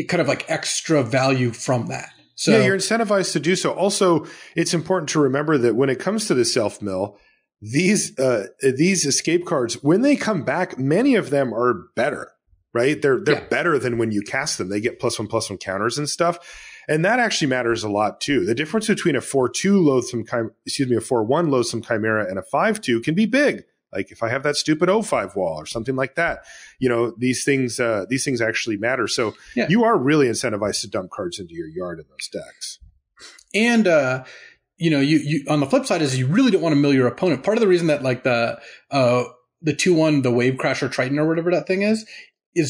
Speaker 2: kind of like extra value from that. So
Speaker 1: yeah, you're incentivized to do so. Also, it's important to remember that when it comes to the self-mill, these escape cards, when they come back, many of them are better, right? They're better than when you cast them. They get +1/+1 counters and stuff. And that actually matters a lot too. The difference between a 4/2 a 4/1 Loathsome Chimera and a 5/2 can be big. Like if I have that stupid 0/5 wall or something like that, these things actually matter. So you are really incentivized to dump cards into your yard in those decks.
Speaker 2: And, you on the flip side is you really don't want to mill your opponent. Part of the reason that like the 2/1, the Wave Crasher Triton or whatever that thing is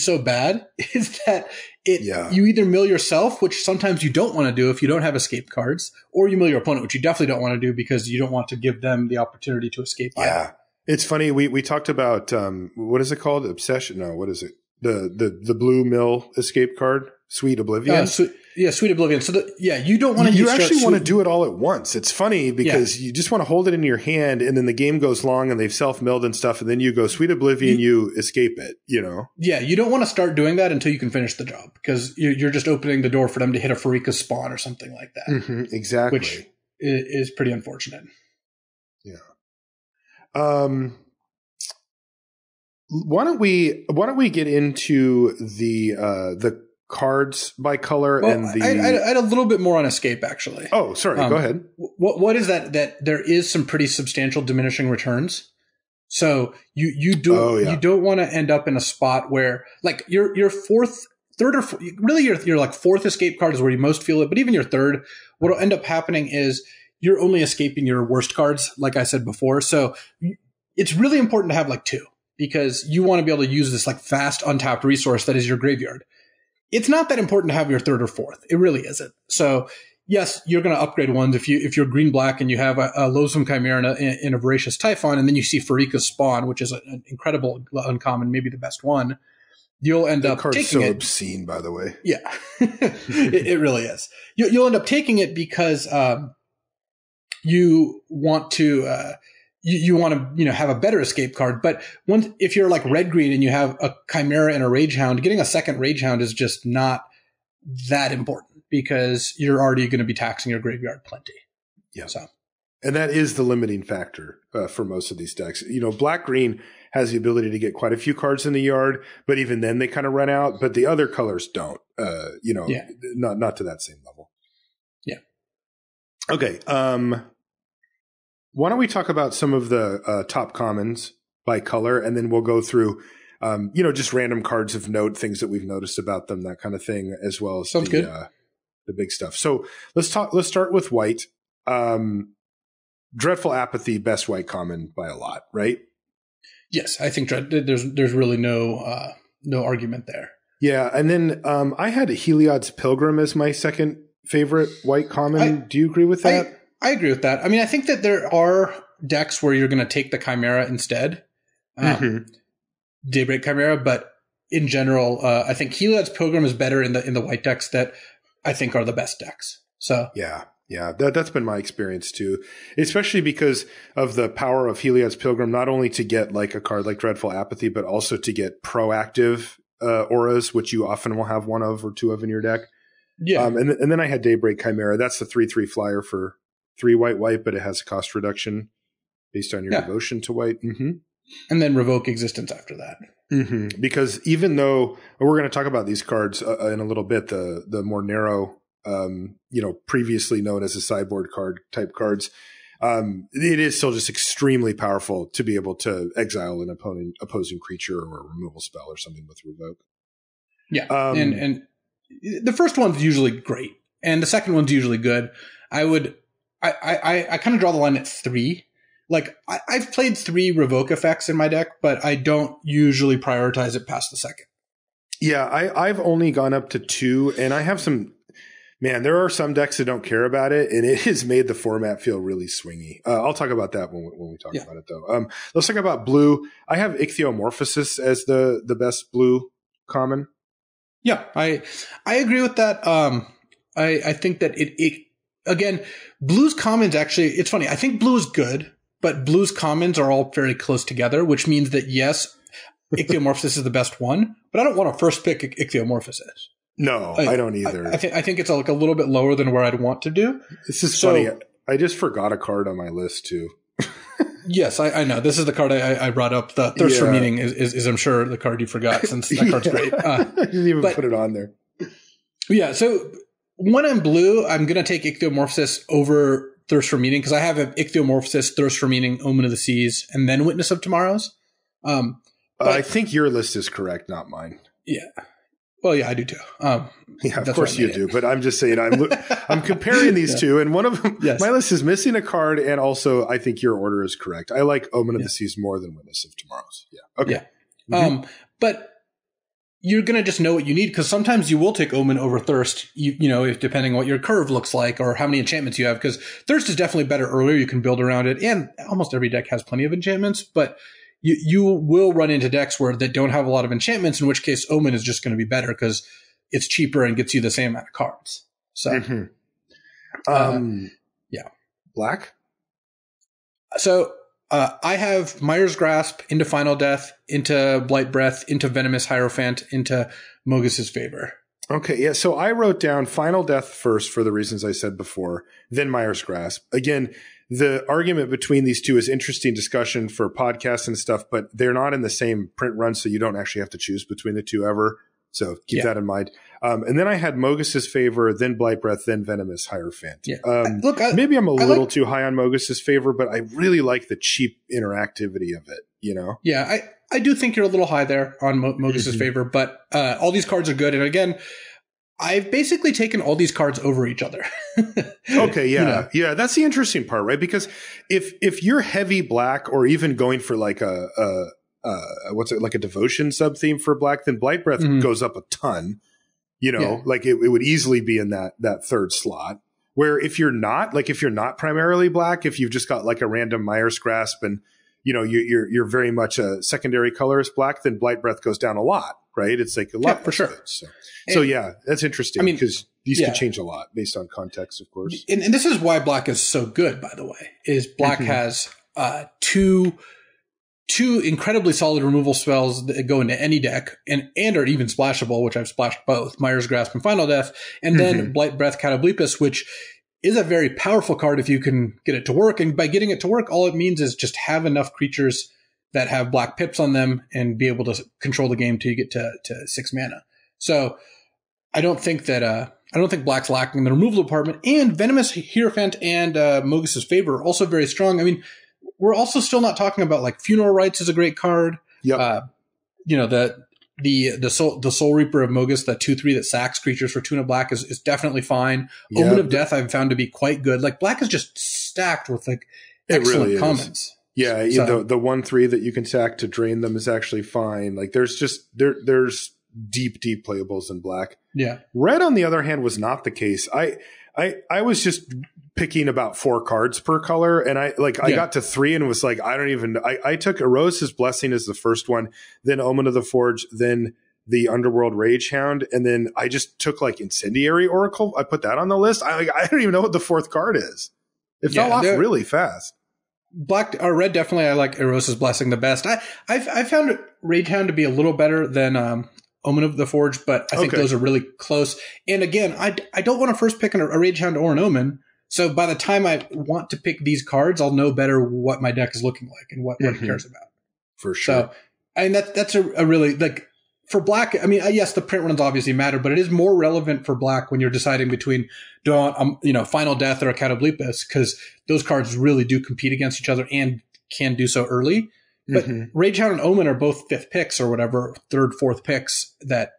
Speaker 2: so bad is that you either mill yourself, which sometimes you don't want to do if you don't have escape cards, or you mill your opponent, which you definitely don't want to do because you don't want to give them the opportunity to escape.
Speaker 1: Yeah. It's funny. We talked about what is it called? Obsession? No, what is it? The blue mill escape card, Sweet Oblivion.
Speaker 2: Sweet Oblivion. So you don't want to.
Speaker 1: You actually want to do it all at once. It's funny because you just want to hold it in your hand, and then the game goes long, and they've self-milled and stuff, and then you go Sweet Oblivion, you escape it.
Speaker 2: Yeah, you don't want to start doing that until you can finish the job because you're just opening the door for them to hit a Free-Cos spawn or something like that.
Speaker 1: Mm-hmm, exactly,
Speaker 2: which is pretty unfortunate.
Speaker 1: Yeah. Why don't we get into the cards by color and the?
Speaker 2: I had a little bit more on escape actually.
Speaker 1: Oh, sorry. Go ahead.
Speaker 2: What is that? That there is some pretty substantial diminishing returns. So you don't want to end up in a spot where like your third or fourth, really your like fourth escape card is where you most feel it, but even your third, what'll end up happening is you're only escaping your worst cards, like I said before. So it's really important to have like 2 because you want to be able to use this like fast untapped resource that is your graveyard. It's not that important to have your third or fourth. It really isn't. So yes, you're going to upgrade ones if you're green-black and you have a Loathsome Chimera in a Voracious Typhon, and then you see Free-Cos Spawn, which is an incredible uncommon, maybe the best one. You'll end up taking it.
Speaker 1: That card's so obscene, by the way.
Speaker 2: Yeah, it really is. You'll end up taking it because you want to have a better escape card. But if you're like red-green and you have a Chimera and a Rage Hound, getting a second Rage Hound is just not that important because you're already going to be taxing your graveyard plenty.
Speaker 1: Yeah. So. And that is the limiting factor for most of these decks. Black-green has the ability to get quite a few cards in the yard, but even then they kind of run out. But the other colors don't, not to that same level.
Speaker 2: Yeah.
Speaker 1: Okay. Why don't we talk about some of the top commons by color, and then we'll go through, just random cards of note, things that we've noticed about them, that kind of thing, as well as the big stuff. So let's start with white. Dreadful Apathy, best white common by a lot, right?
Speaker 2: Yes, I think there's really no argument there.
Speaker 1: Yeah, and then I had Heliod's Pilgrim as my second favorite white common. Do you agree with that?
Speaker 2: I agree with that. I mean, I think that there are decks where you're going to take the Chimera instead, Daybreak Chimera, but in general, I think Heliod's Pilgrim is better in the white decks that I think are the best decks. So
Speaker 1: yeah, that's been my experience too, especially because of the power of Heliod's Pilgrim, not only to get like a card like Dreadful Apathy, but also to get proactive auras, which you often will have one of or two of in your deck.
Speaker 2: Yeah,
Speaker 1: and then I had Daybreak Chimera. That's the 3/3 flyer for 3 white, but it has a cost reduction based on your devotion to white. Mm-hmm.
Speaker 2: And then revoke existence after that.
Speaker 1: Mm-hmm. Because even though we're going to talk about these cards in a little bit, the more narrow, previously known as a sideboard card type cards, it is still just extremely powerful to be able to exile an opposing creature or a removal spell or something with revoke.
Speaker 2: Yeah, and the first one's usually great, and the second one's usually good. I kind of draw the line at 3. Like, I've played 3 revoke effects in my deck, but I don't usually prioritize it past the second.
Speaker 1: Yeah, I've only gone up to 2, and I have some... Man, there are some decks that don't care about it, and it has made the format feel really swingy. I'll talk about that when we talk about it, though. Let's talk about blue. I have Ichthyomorphosis as the best blue common.
Speaker 2: Yeah, I agree with that. I think that it again, blue's commons actually, it's funny. I think blue is good, but blue's commons are all very close together, which means that yes, Ichthyomorphosis is the best one, but I don't want to first pick Ichthyomorphosis.
Speaker 1: No, I don't either.
Speaker 2: I think it's like a little bit lower than where I'd want to do.
Speaker 1: This is funny. I just forgot a card on my list too.
Speaker 2: Yes, I know. This is the card I brought up. The Thirst for Meaning is I'm sure the card you forgot, since that card's great.
Speaker 1: I didn't even put it on there.
Speaker 2: Yeah, so when I'm blue, I'm going to take Ichthyomorphosis over Thirst for Meaning, because I have an Ichthyomorphosis, Thirst for Meaning, Omen of the Seas, and then Witness of Tomorrows.
Speaker 1: I think your list is correct, not mine.
Speaker 2: Yeah. Well, yeah, I do too.
Speaker 1: Of course you do. But I'm just saying, I'm comparing these two, and one of them, my list is missing a card, and also I think your order is correct. I like Omen of the Seas more than Witness of Tomorrows. Yeah. Okay.
Speaker 2: Yeah. But you're going to just know what you need, because sometimes you will take Omen over Thirst, if depending on what your curve looks like or how many enchantments you have, because Thirst is definitely better earlier. You can build around it, and almost every deck has plenty of enchantments, but you will run into decks that don't have a lot of enchantments, in which case Omen is just going to be better because it's cheaper and gets you the same amount of cards. So,
Speaker 1: Black.
Speaker 2: So I have Mire's Grasp into Final Death, into Blight Breath, into Venomous Hierophant, into Mogus's Favor.
Speaker 1: Okay, yeah. So I wrote down Final Death first for the reasons I said before, then Mire's Grasp. Again, the argument between these two is interesting discussion for podcasts and stuff, but they're not in the same print run, so you don't actually have to choose between the two ever. So keep that in mind. And then I had Mogus's Favor, then Blight Breath, then Venomous Hierophant.
Speaker 2: Yeah.
Speaker 1: Look, maybe I'm a little too high on Mogus's Favor, but I really like the cheap interactivity of it,
Speaker 2: Yeah, I do think you're a little high there on Mogus's Favor, but all these cards are good. And again, I've basically taken all these cards over each other.
Speaker 1: Okay, yeah. Yeah, that's the interesting part, right? Because if you're heavy black, or even going for like like a devotion sub theme for black, then Blight Breath goes up a ton. Like it would easily be in that third slot. Where if you're not primarily black, if you've just got like a random Mire's Grasp and you're very much a secondary colorist black, then Blight Breath goes down a lot, right? It's like a lot
Speaker 2: for sure.
Speaker 1: Good, so yeah, that's interesting, because these could change a lot based on context, of course.
Speaker 2: And this is why black is so good, by the way, is black has two incredibly solid removal spells that go into any deck and are even splashable, which I've splashed both, Mire's Grasp and Final Death, and then Blight Breath Catoblepus, which is a very powerful card if you can get it to work. And by getting it to work, all it means is just have enough creatures that have black pips on them and be able to control the game till you get to 6 mana. So I don't think that I don't think black's lacking in the removal department. And Venomous Hierophant and Mogus's Favor are also very strong. I mean, we're also still not talking about like Funeral Rites is a great card.
Speaker 1: Yep.
Speaker 2: You know, the Soul Reaper of Mogus, that 2/3 that sacks creatures for 2 and a black is definitely fine. Yep. Omen of Death I've found to be quite good. Like black is just stacked with like excellent really commons.
Speaker 1: Yeah, so, the 1/3 that you can sack to drain them is actually fine. Like there's just there's deep playables in black.
Speaker 2: Yeah.
Speaker 1: Red, on the other hand, was not the case. I was just picking about 4 cards per color, and I got to 3 and was like, I took Erosa's Blessing as the first one, then Omen of the Forge, then the Underworld Rage Hound, and then I just took like Incendiary Oracle. I put that on the list. I don't even know what the 4th card is. It fell off really fast.
Speaker 2: Black or red, definitely. I like Erosa's Blessing the best. I found Rage Hound to be a little better than Omen of the Forge, but I think those are really close. And again, I don't want to first pick a Rage Hound or an Omen. So by the time I want to pick these cards, I'll know better what my deck is looking like and what it cares about.
Speaker 1: For sure.
Speaker 2: So, I mean, that's a really, like, for black, I mean, yes, the print runs obviously matter, but it is more relevant for black when you're deciding between, do I want, Final Death or a Catoblepas, because those cards really do compete against each other and can do so early. But Rage Hound and Omen are both 5th picks or whatever, 3rd, 4th picks that,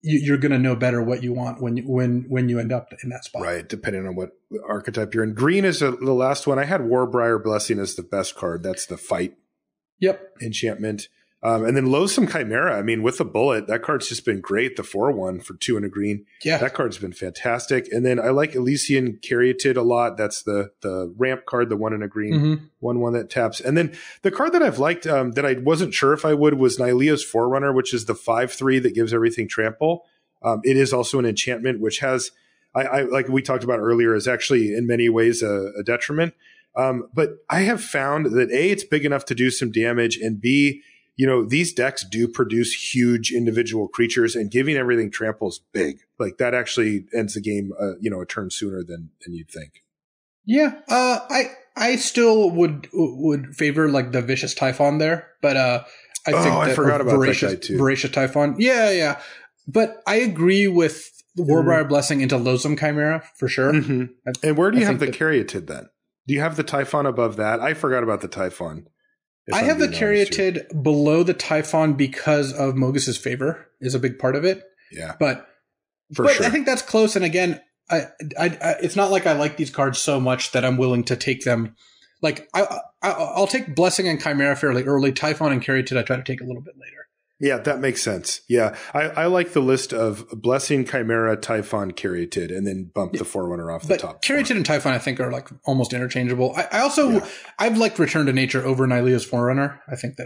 Speaker 2: you're going to know better what you want when you end up in that spot.
Speaker 1: Right, depending on what archetype you're in. Green is the last one. I had Warbriar Blessing as the best card. That's the fight enchantment. And then Loathsome Chimera. I mean, with the bullet, that card's just been great. The 4/1 for 2 and a green.
Speaker 2: Yeah.
Speaker 1: That card's been fantastic. And then I like Elysian Caryatid a lot. That's the ramp card, the 1 and a green, 1/1 that taps. And then the card that I've liked that I wasn't sure if I would was Nylea's Forerunner, which is the 5/3 that gives everything trample. It is also an enchantment, which has, I like we talked about earlier, is actually in many ways a detriment. But I have found that A, it's big enough to do some damage, and B, these decks do produce huge individual creatures, and giving everything trample is big. Like that actually ends the game, a turn sooner than you'd think.
Speaker 2: Yeah. I still would favor like the Vicious Typhon there, but I think
Speaker 1: I forgot about that guy too.
Speaker 2: Voracious Typhon. Yeah. But I agree with the Warbriar Blessing into Loathsome Chimera for sure.
Speaker 1: And where do you have the Caryatid then? Do you have the Typhon above that? I forgot about the Typhon.
Speaker 2: I have the Caryatid below the Typhon because of Mogus's Favor is a big part of it.
Speaker 1: Yeah.
Speaker 2: But sure. I think that's close. And again, I it's not like I like these cards so much that I'm willing to take them. Like I'll take Blessing and Chimera fairly early. Typhon and Caryatid I try to take a little bit later.
Speaker 1: Yeah, that makes sense. Yeah. I like the list of Blessing, Chimera, Typhon, Caryatid, and then bump the Forerunner off the top.
Speaker 2: Caryatid and Typhon, I think, are like almost interchangeable. I've liked Return to Nature over Nylea's Forerunner. I think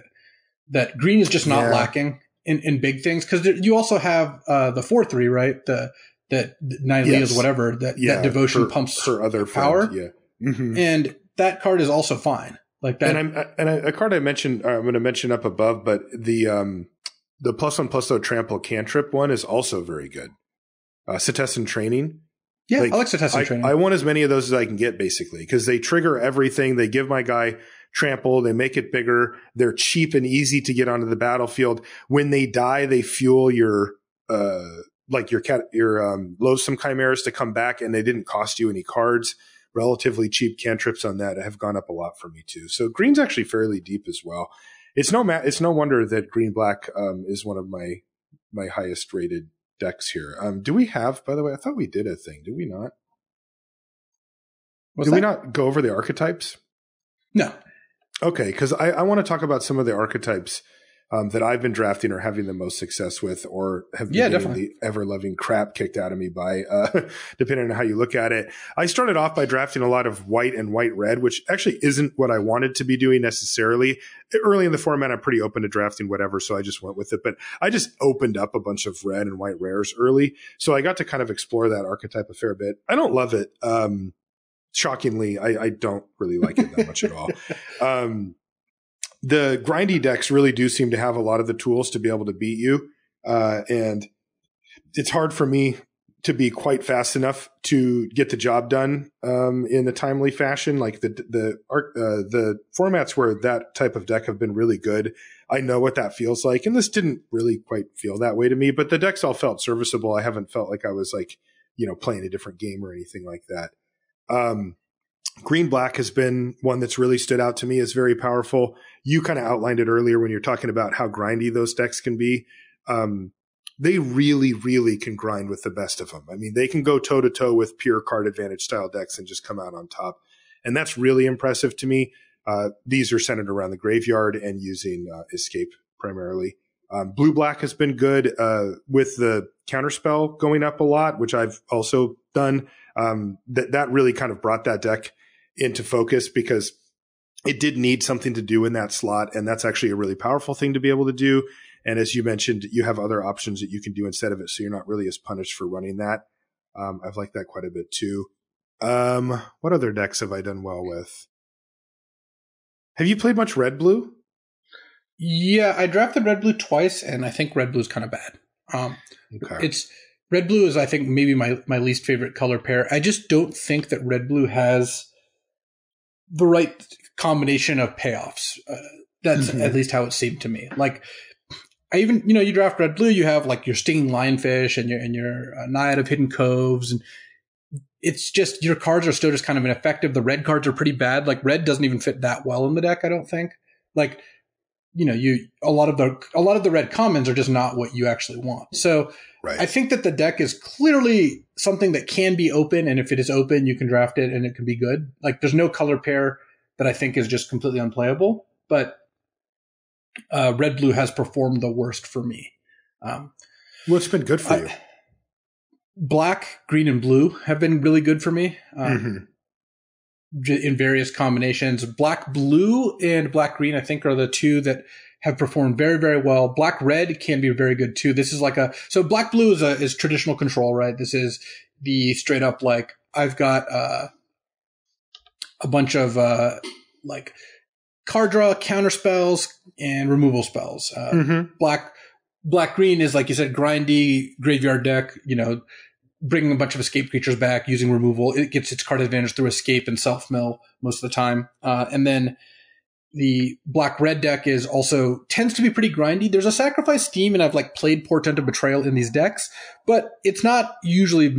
Speaker 2: that green is just not lacking in big things, because you also have the 4/3, right? That Nylea's whatever, that devotion pumps
Speaker 1: her other
Speaker 2: power.
Speaker 1: Friend, yeah.
Speaker 2: And that card is also fine. Like that.
Speaker 1: And a card I mentioned, I'm going to mention up above, but the +1/+0 trample cantrip one is also very good. Setessan Training.
Speaker 2: Yeah, I like Setessan Training.
Speaker 1: I want as many of those as I can get, basically, because they trigger everything. They give my guy trample. They make it bigger. They're cheap and easy to get onto the battlefield. When they die, they fuel your Loathsome Chimeras to come back, and they didn't cost you any cards. Relatively cheap cantrips on that have gone up a lot for me too. So green's actually fairly deep as well. It's no wonder that green black is one of my highest rated decks here. Do we have, by the way, I thought we did a thing. Did we not? Did we not go over the archetypes?
Speaker 2: No.
Speaker 1: Okay, because I want to talk about some of the archetypes that I've been drafting or having the most success with, or have been getting the ever-loving crap kicked out of me by, depending on how you look at it. I started off by drafting a lot of white and white-red, which actually isn't what I wanted to be doing necessarily. Early in the format, I'm pretty open to drafting whatever, so I just went with it. But I just opened up a bunch of red and white rares early, so I got to kind of explore that archetype a fair bit. I don't love it. Shockingly, I don't really like it that much at all. The grindy decks really do seem to have a lot of the tools to be able to beat you. And it's hard for me to be quite fast enough to get the job done in a timely fashion. Like the formats where that type of deck have been really good, I know what that feels like. And this didn't really quite feel that way to me, but the decks all felt serviceable. I haven't felt like I was like playing a different game or anything like that. Green black has been one that's really stood out to me as very powerful. You kind of outlined it earlier when you're talking about how grindy those decks can be. They really, really can grind with the best of them. I mean, they can go toe to toe with pure card advantage style decks and just come out on top. And that's really impressive to me. These are centered around the graveyard and using escape primarily. Blue black has been good with the counterspell going up a lot, which I've also done. That really kind of brought that deck into focus because it did need something to do in that slot. And that's actually a really powerful thing to be able to do. And as you mentioned, you have other options that you can do instead of it. So you're not really as punished for running that. I've liked that quite a bit too. What other decks have I done well with? Have you played much red blue?
Speaker 2: Yeah, I drafted red blue twice, and I think red blue is kind of bad.
Speaker 1: Okay.
Speaker 2: Red blue is, I think, maybe my least favorite color pair. I just don't think that red blue has the right combination of payoffs. That's at least how it seemed to me. Like, I even, you draft red blue, you have like your Stinging Lionfish and your Naiad of Hidden Coves, and it's just your cards are still just kind of ineffective. The red cards are pretty bad. Like, red doesn't even fit that well in the deck, I don't think. Like, a lot of the red commons are just not what you actually want. So right. I think that the deck is clearly something that can be open, and if it is open, you can draft it and it can be good. Like, there's no color pair that I think is just completely unplayable, but red blue has performed the worst for me.
Speaker 1: What's been good for you?
Speaker 2: Black, green, and blue have been really good for me. In various combinations. Black blue and black green, I think, are the two that have performed very, very well. Black red can be very good too. This is so black blue is traditional control, right? This is the straight up, like, I've got a bunch of like card draw, counter spells, and removal spells. Black green is, like you said, grindy graveyard deck, bringing a bunch of escape creatures back using removal. It gets its card advantage through escape and self-mill most of the time. And then the black-red deck tends to be pretty grindy. There's a sacrifice theme, and I've played Portent of Betrayal in these decks, but it's not usually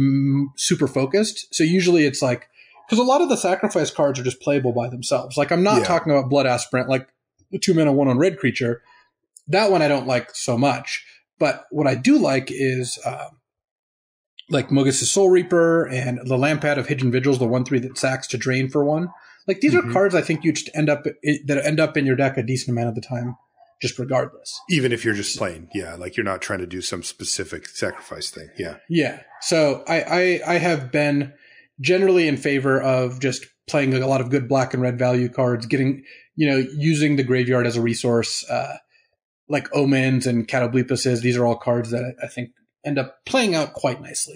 Speaker 2: super focused. So usually it's because a lot of the sacrifice cards are just playable by themselves. Like, I'm not talking about Blood Aspirant, like the 2-mana 1 on red creature. That one I don't like so much. But what I do like is like Mogis' Soul Reaper and the Lampad of Hidden Vigils, the 1/3 that sacks to drain for 1. Like, these are cards I think you just end up in your deck a decent amount of the time, just regardless.
Speaker 1: Even if you're just playing, like you're not trying to do some specific sacrifice thing.
Speaker 2: Yeah. So I have been generally in favor of just playing a lot of good black and red value cards, getting, using the graveyard as a resource, like Omens and Catoblepuses. These are all cards that I think end up playing out quite nicely.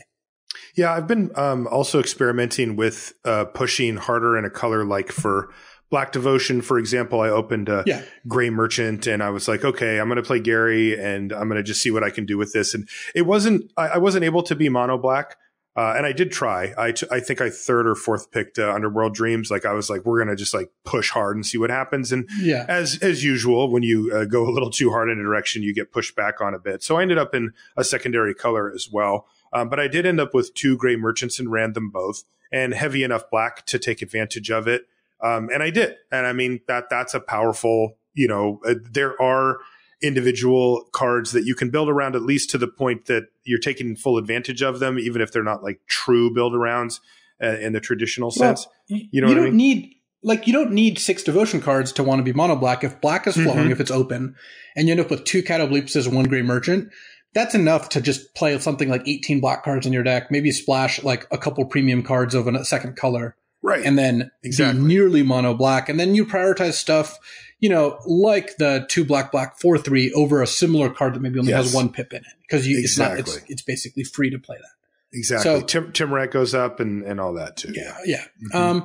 Speaker 1: Yeah, I've been also experimenting with pushing harder in a color, like for Black Devotion, for example. I opened a Gray Merchant, and I was like, okay, I'm going to play Gary, and I'm going to just see what I can do with this. And I wasn't able to be mono black, and I did try. I think I third or fourth picked Underworld Dreams. Like, I was like, we're going to just push hard and see what happens. And as usual, when you go a little too hard in a direction, you get pushed back on a bit. So I ended up in a secondary color as well. But I did end up with 2 Gray Merchants and ran them both, and heavy enough black to take advantage of it. And I did. And I mean, that's a powerful, there are individual cards that you can build around, at least to the point that you're taking full advantage of them, even if they're not true build arounds in the traditional sense. You know what I mean?
Speaker 2: You don't need 6 devotion cards to want to be mono black. If black is flowing, if it's open, and you end up with 2 Catoblepuses and 1 Gray Merchant, that's enough to just play something like 18 black cards in your deck, maybe splash a couple premium cards of a second color. Right. And then be nearly mono black. And then you prioritize stuff, like the 2 black 4/3 over a similar card that maybe only has 1 pip in it. Because it's basically free to play that.
Speaker 1: Exactly. So Timrat goes up and all that too.
Speaker 2: Yeah.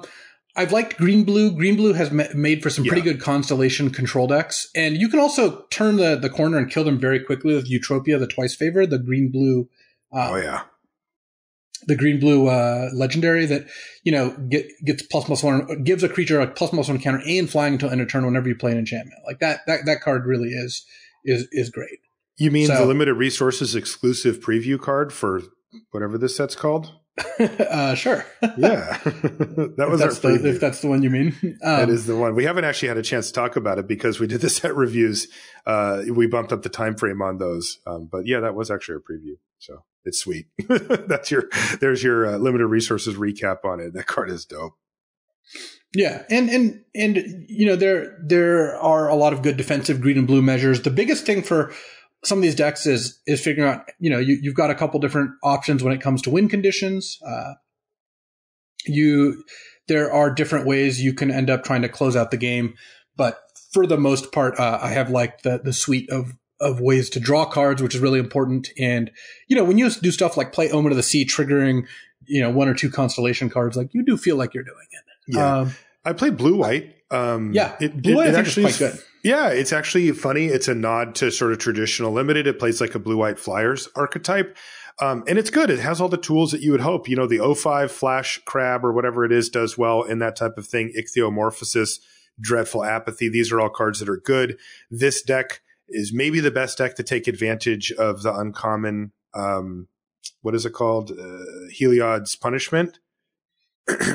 Speaker 2: I've liked green blue. Green blue has made for some pretty good Constellation control decks. And you can also turn the corner and kill them very quickly with Eutropia, the twice favor, the green blue. The green blue legendary that, gets ++1, gives a creature a ++1 counter and flying until end of turn whenever you play an enchantment. Like that card really is great.
Speaker 1: You mean the limited resources exclusive preview card for whatever this set's called?
Speaker 2: Sure.
Speaker 1: Yeah. That was
Speaker 2: if that's the one you mean.
Speaker 1: That is the one. We haven't actually had a chance to talk about it because we did the set reviews. We bumped up the time frame on those. But yeah, that was actually a preview. So it's sweet. There's your limited resources recap on it. That card is dope.
Speaker 2: Yeah. And you know, there are a lot of good defensive green and blue measures. The biggest thing for some of these decks is figuring out, you know, you've got a couple different options when it comes to win conditions. There are different ways you can end up trying to close out the game, but for the most part, I have liked the suite of ways to draw cards, which is really important. And, you know, when you do stuff like play Omen of the Sea, triggering, you know, 1 or 2 constellation cards, like you do feel like you're doing it.
Speaker 1: Yeah. I played blue-white.
Speaker 2: Blue-white I think is quite good.
Speaker 1: Yeah, it's actually funny. It's a nod to sort of traditional limited. It plays like a blue-white flyers archetype. And it's good. It has all the tools that you would hope. You know, the O5 Flash Crab or whatever it is does well in that type of thing. Ichthyomorphosis, Dreadful Apathy. These are all cards that are good. This deck is maybe the best deck to take advantage of the uncommon, what is it called? Heliod's Punishment.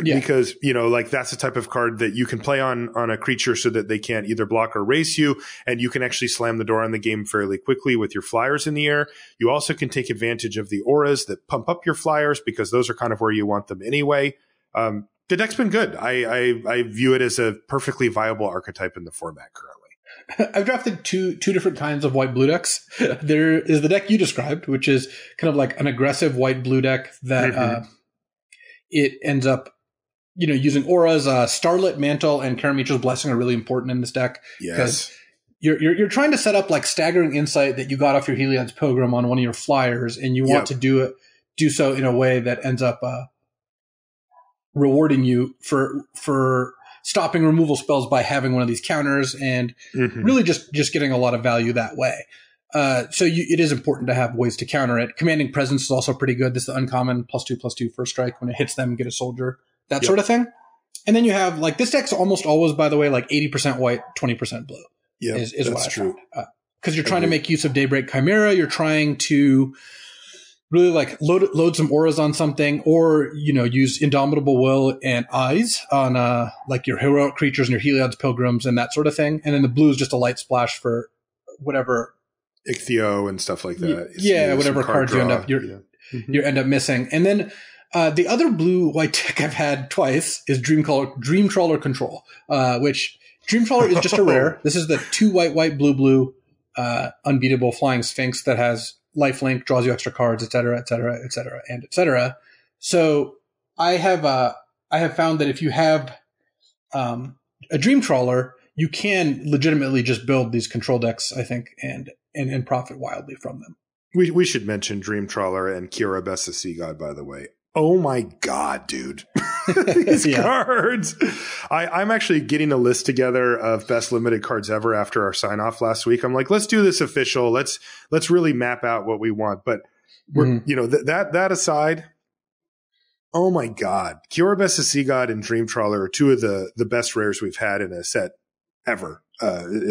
Speaker 2: Yeah.
Speaker 1: Because, you know, like that's the type of card that you can play on a creature so that they can't either block or race you, and you can actually slam the door on the game fairly quickly with your flyers in the air. You also can take advantage of the auras that pump up your flyers because those are kind of where you want them anyway. The deck's been good. I view it as a perfectly viable archetype in the format currently.
Speaker 2: I've drafted two different kinds of white-blue decks. There is the deck you described, which is kind of like an aggressive white-blue deck that it ends up, you know, using auras. Starlit, Mantle, and Karametra's Blessing are really important in this deck.
Speaker 1: Yes.
Speaker 2: You're trying to set up like Staggering Insight that you got off your Heliod's Pilgrim on one of your flyers, and you want to do so in a way that ends up rewarding you for stopping removal spells by having one of these counters, and really just getting a lot of value that way. It is important to have ways to counter it. Commanding Presence is also pretty good. This is the uncommon +2/+2 first strike. When it hits them, get a soldier, that sort of thing. And then you have like this deck's almost always, by the way, like 80% white, 20% blue.
Speaker 1: Yeah,
Speaker 2: is
Speaker 1: that's
Speaker 2: what I
Speaker 1: true.
Speaker 2: Because you're trying to make use of Daybreak Chimera. You're trying to really like load some auras on something, or, you know, use Indomitable Will and Eyes on like your heroic creatures and your Heliod's Pilgrims and that sort of thing. And then the blue is just a light splash for whatever
Speaker 1: Ichthyo and stuff like that.
Speaker 2: Whatever cards you end up missing. And then the other blue-white deck I've had twice is Dreamtrawler Control, which Dreamtrawler is just a rare. This is the 2 white, blue, unbeatable Flying Sphinx that has lifelink, draws you extra cards, et cetera, et cetera, et cetera, and et cetera. So I have found that if you have a Dreamtrawler, you can legitimately just build these control decks, I think, and profit wildly from them.
Speaker 1: We should mention Dreamtrawler and Kira Best the Sea God, by the way. Oh my God, dude. These cards. I'm actually getting a list together of best limited cards ever after our sign off last week. I'm like, let's do this official. Let's really map out what we want. But we're, you know, that aside, oh my God. Kira Best the Sea God and Dreamtrawler are two of the best rares we've had in a set ever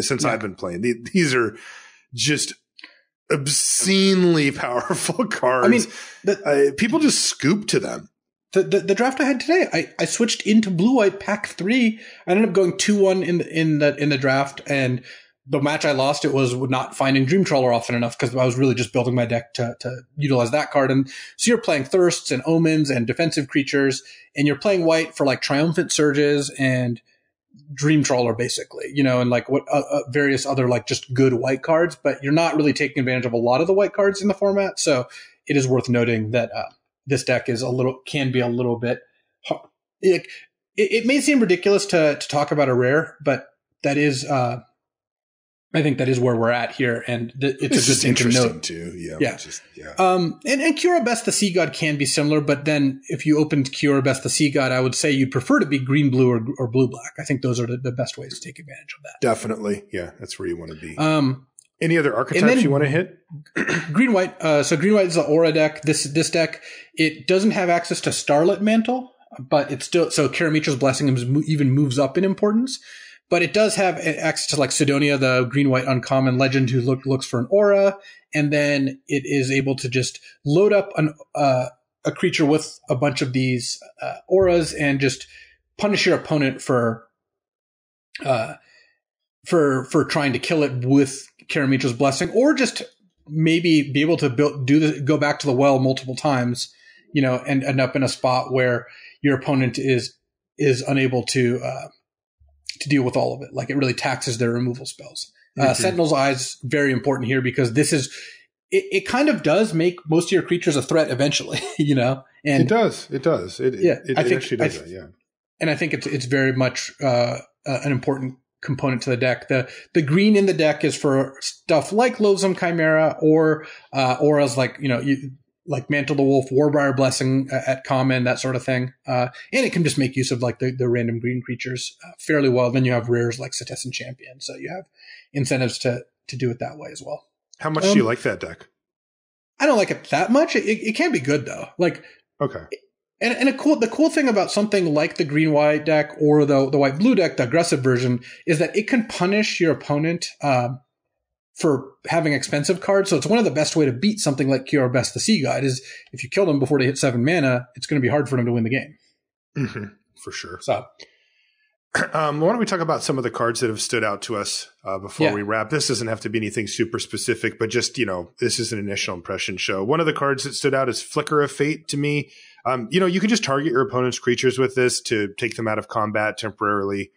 Speaker 1: since I've been playing. These are just obscenely powerful cards. I mean, people just scoop to them.
Speaker 2: The draft I had today, I switched into blue-white pack 3. I ended up going 2-1 in the draft, and the match I lost, it was not finding Dreamtrawler often enough because I was really just building my deck to utilize that card. And so you're playing Thirsts and Omens and defensive creatures, and you're playing white for like Triumphant Surges and Dreamtrawler, basically, you know, and like what various other like just good white cards, but you're not really taking advantage of a lot of the white cards in the format. So it is worth noting that this deck is can be a little bit. It may seem ridiculous to talk about a rare, but that is, I think that is where we're at here, and it's a good thing to note
Speaker 1: too.
Speaker 2: And Kira Best the Sea God can be similar, but then if you opened Kira Best the Sea God, I would say you'd prefer to be green blue or blue black. I think those are the best ways to take advantage of that.
Speaker 1: Definitely, yeah, that's where you want to be. Any other archetypes you want to hit?
Speaker 2: Green white. So green white is the aura deck. This deck, it doesn't have access to Starlit Mantle, but it's still so Karametra's Blessing even moves up in importance. But it does have access to like Sidonia, the green-white uncommon legend who looks for an aura, and then it is able to just load up a a creature with a bunch of these auras and just punish your opponent for trying to kill it with Karamitra's Blessing, or just maybe be able to go back to the well multiple times, and end up in a spot where your opponent is unable to deal with all of it. Like, it really taxes their removal spells. Sentinels Ice, very important here, because this is, it kind of does make most of your creatures a threat eventually, and
Speaker 1: it does. It actually does that. Yeah.
Speaker 2: And I think it's very much, an important component to the deck. The green in the deck is for stuff like Loathsome Chimera or auras like, like Mantle the Wolf, Warbriar Blessing at common, that sort of thing. And it can just make use of like the random green creatures fairly well. Then you have rares like Citizen Champion. So you have incentives to do it that way as well.
Speaker 1: How much do you like that deck?
Speaker 2: I don't like it that much. It can be good though. Like,
Speaker 1: okay.
Speaker 2: And the cool thing about something like the green-white deck or the white-blue deck, the aggressive version, is that it can punish your opponent for having expensive cards. So it's one of the best way to beat something like Kiora Best the Sea Guide is if you kill them before they hit 7 mana, it's going to be hard for them to win the game.
Speaker 1: Mm-hmm, for sure.
Speaker 2: So,
Speaker 1: why don't we talk about some of the cards that have stood out to us before we wrap? This doesn't have to be anything super specific, but just, this is an initial impression show. One of the cards that stood out is Flicker of Fate to me. You can just target your opponent's creatures with this to take them out of combat temporarily.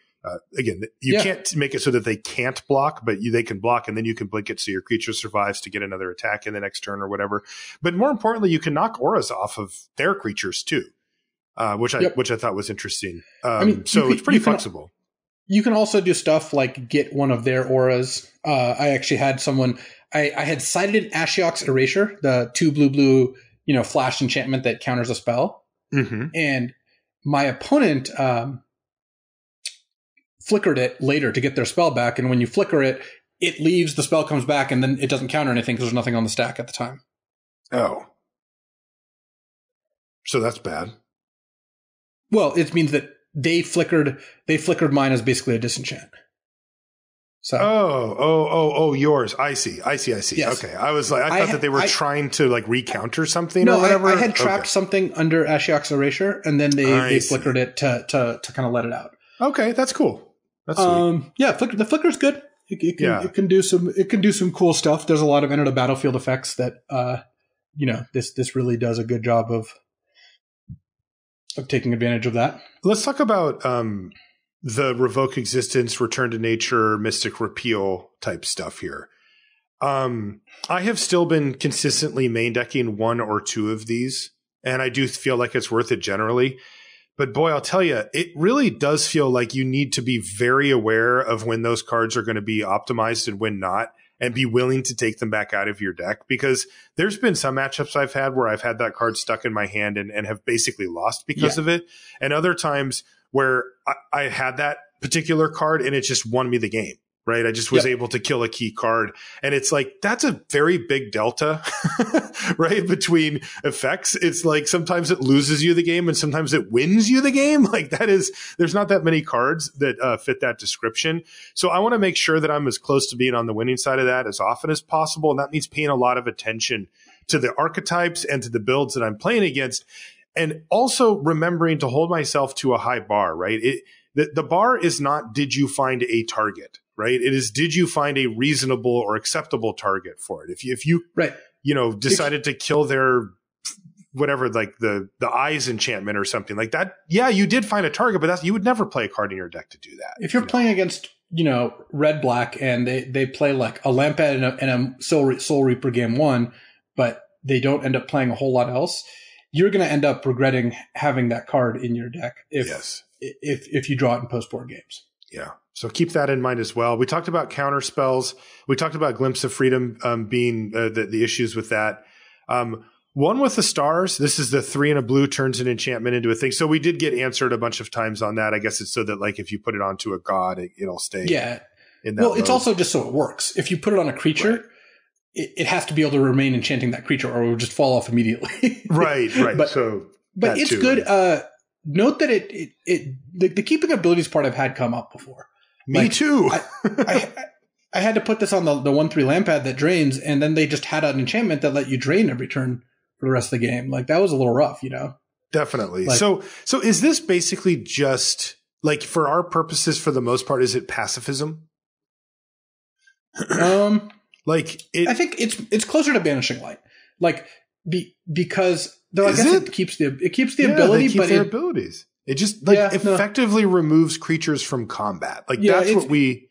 Speaker 1: Again, you can't make it so that they can't block, but they can block, and then you can blink it so your creature survives to get another attack in the next turn or whatever. But more importantly, you can knock auras off of their creatures too, which I thought was interesting. It's pretty flexible.
Speaker 2: You can also do stuff like get one of their auras. I actually had someone. I had cited Ashiok's Erasure, the 2 blue. Flash enchantment that counters a spell.
Speaker 1: Mm-hmm.
Speaker 2: And my opponent flickered it later to get their spell back. And when you flicker it, it leaves, the spell comes back, and then it doesn't counter anything because there's nothing on the stack at the time.
Speaker 1: Oh. So that's bad.
Speaker 2: Well, it means that they flickered mine as basically a disenchant. So
Speaker 1: yours. I see.
Speaker 2: Yes.
Speaker 1: Okay. I was like, I thought that they were trying to like recounter something or whatever.
Speaker 2: I had trapped something under Ashiok's Erasure, and then they flickered it to kind of let it out.
Speaker 1: Okay, that's cool. That's sweet.
Speaker 2: Yeah, the flicker's good. It can do some cool stuff. There's a lot of enter the battlefield effects that this really does a good job of taking advantage of that.
Speaker 1: Let's talk about the Revoke Existence, Return to Nature, Mystic Repeal type stuff here. I have still been consistently main decking 1 or 2 of these, and I do feel like it's worth it generally. But boy, I'll tell you, it really does feel like you need to be very aware of when those cards are going to be optimized and when not, and be willing to take them back out of your deck, because there's been some matchups I've had where I've had that card stuck in my hand and have basically lost because of it. And other times where I had that particular card and it just won me the game, right? I just was able to kill a key card. And it's like, that's a very big delta, right? Between effects. It's like sometimes it loses you the game and sometimes it wins you the game. Like there's not that many cards that fit that description. So I want to make sure that I'm as close to being on the winning side of that as often as possible. And that means paying a lot of attention to the archetypes and to the builds that I'm playing against. And also remembering to hold myself to a high bar, right? The bar is not, did you find a target, right? It is, did you find a reasonable or acceptable target for it? If you decided to kill their whatever, like the eyes enchantment or something like that, yeah, you did find a target, but you would never play a card in your deck to do that.
Speaker 2: If you're playing against, red black and they play like a Lampad and a Soul Reaper game 1, but they don't end up playing a whole lot else, you're going to end up regretting having that card in your deck if you draw it in post-board games.
Speaker 1: Yeah. So keep that in mind as well. We talked about counter spells. We talked about Glimpse of Freedom being the issues with that. One with the stars. This is the 3 and a blue turns an enchantment into a thing. So we did get answered a bunch of times on that. I guess it's so that like if you put it onto a god, it'll stay.
Speaker 2: Yeah.
Speaker 1: In that mode.
Speaker 2: It's also just so it works. If you put it on a creature. Right. It has to be able to remain enchanting that creature or it will just fall off immediately.
Speaker 1: Right.
Speaker 2: But it's
Speaker 1: too.
Speaker 2: Good. Note that the keeping abilities part I've had come up before.
Speaker 1: Me too.
Speaker 2: I had to put this on the 1/3 Lampad that drains, and then they just had an enchantment that let you drain every turn for the rest of the game. Like, that was a little rough, you know?
Speaker 1: Definitely.
Speaker 2: Like,
Speaker 1: so is this basically just, like, for our purposes, for the most part, is it pacifism? Like,
Speaker 2: I think it's closer to Banishing Light. Like, because though I guess it keeps the ability,
Speaker 1: they keep their abilities. It just effectively removes creatures from combat. Like, that's what we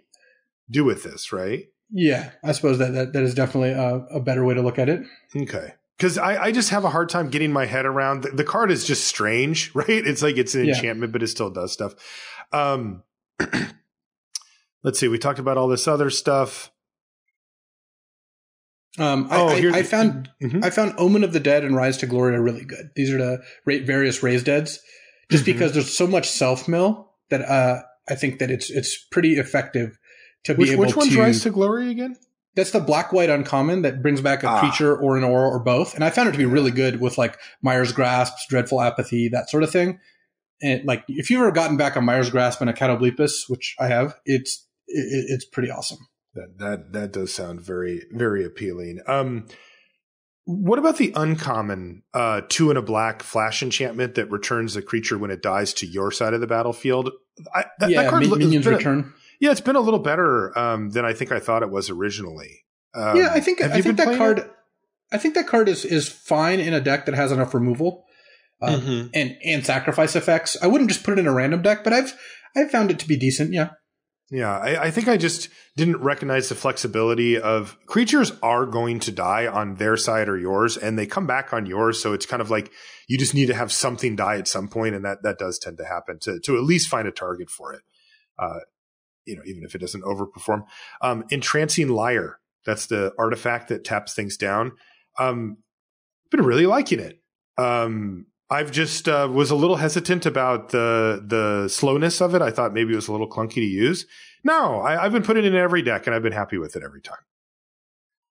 Speaker 1: do with this, right?
Speaker 2: Yeah, I suppose that is definitely a better way to look at it.
Speaker 1: Okay. Because I just have a hard time getting my head around. The card is just strange, right? It's like it's an enchantment, but it still does stuff. Let's see. We talked about all this other stuff.
Speaker 2: I found Omen of the Dead and Rise to Glory are really good. These are the various raised deads, just because there's so much self mill that I think that it's pretty effective to be able to.
Speaker 1: Which one's Rise to Glory again?
Speaker 2: That's the black-white uncommon that brings back a creature or an aura or both. And I found it to be really good with like Mire's Grasps, Dreadful Apathy, that sort of thing. And like, if you've ever gotten back a Mire's Grasp and a Catoblepus, which I have, it's pretty awesome.
Speaker 1: That does sound very, very appealing. What about the uncommon 2 and a black flash enchantment that returns a creature when it dies to your side of the battlefield? That card
Speaker 2: minions return.
Speaker 1: Yeah, it's been a little better than I think I thought it was originally.
Speaker 2: I think that card is fine in a deck that has enough removal and sacrifice effects. I wouldn't just put it in a random deck, but I've found it to be decent. Yeah.
Speaker 1: Yeah, I think I just didn't recognize the flexibility of creatures are going to die on their side or yours, and they come back on yours. So it's kind of like you just need to have something die at some point, and that does tend to happen to at least find a target for it. Even if it doesn't overperform. Entrancing Liar, that's the artifact that taps things down. Been really liking it. I've just was a little hesitant about the slowness of it. I thought maybe it was a little clunky to use. No, I've been putting it in every deck, and I've been happy with it every time.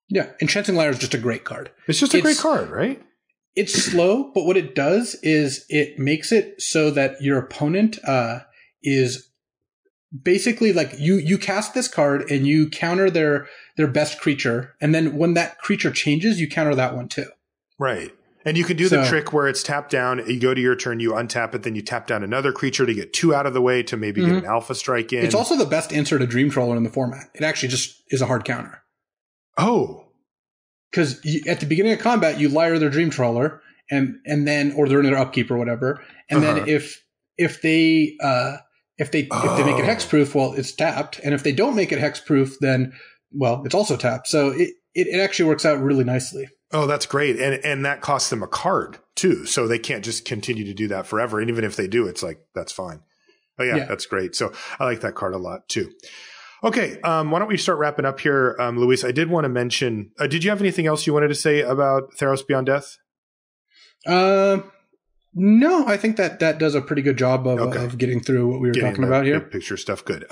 Speaker 2: Yeah, Enchanting Liar is just a great card.
Speaker 1: It's just a great card, right?
Speaker 2: It's slow, but what it does is it makes it so that your opponent is basically like you cast this card and you counter their best creature, and then when that creature changes, you counter that one too.
Speaker 1: Right. And you can do the trick where it's tapped down, you go to your turn, you untap it, then you tap down another creature to get 2 out of the way to maybe get an alpha strike in.
Speaker 2: It's also the best answer to Dream Trawler in the format. It actually just is a hard counter.
Speaker 1: Oh.
Speaker 2: Because at the beginning of combat, you Liar their Dream Trawler, and then, or they're in their upkeep or whatever, and then if they make it hexproof, well, it's tapped. And if they don't make it hexproof, then, well, it's also tapped. So it actually works out really nicely.
Speaker 1: Oh, that's great. And that costs them a card too. So they can't just continue to do that forever. And even if they do, it's like, that's fine. Oh yeah, that's great. So I like that card a lot too. Okay. Why don't we start wrapping up here? Luis, I did want to mention, did you have anything else you wanted to say about Theros Beyond Death?
Speaker 2: No, I think that does a pretty good job of getting through what we were talking about here.
Speaker 1: Picture stuff. Good.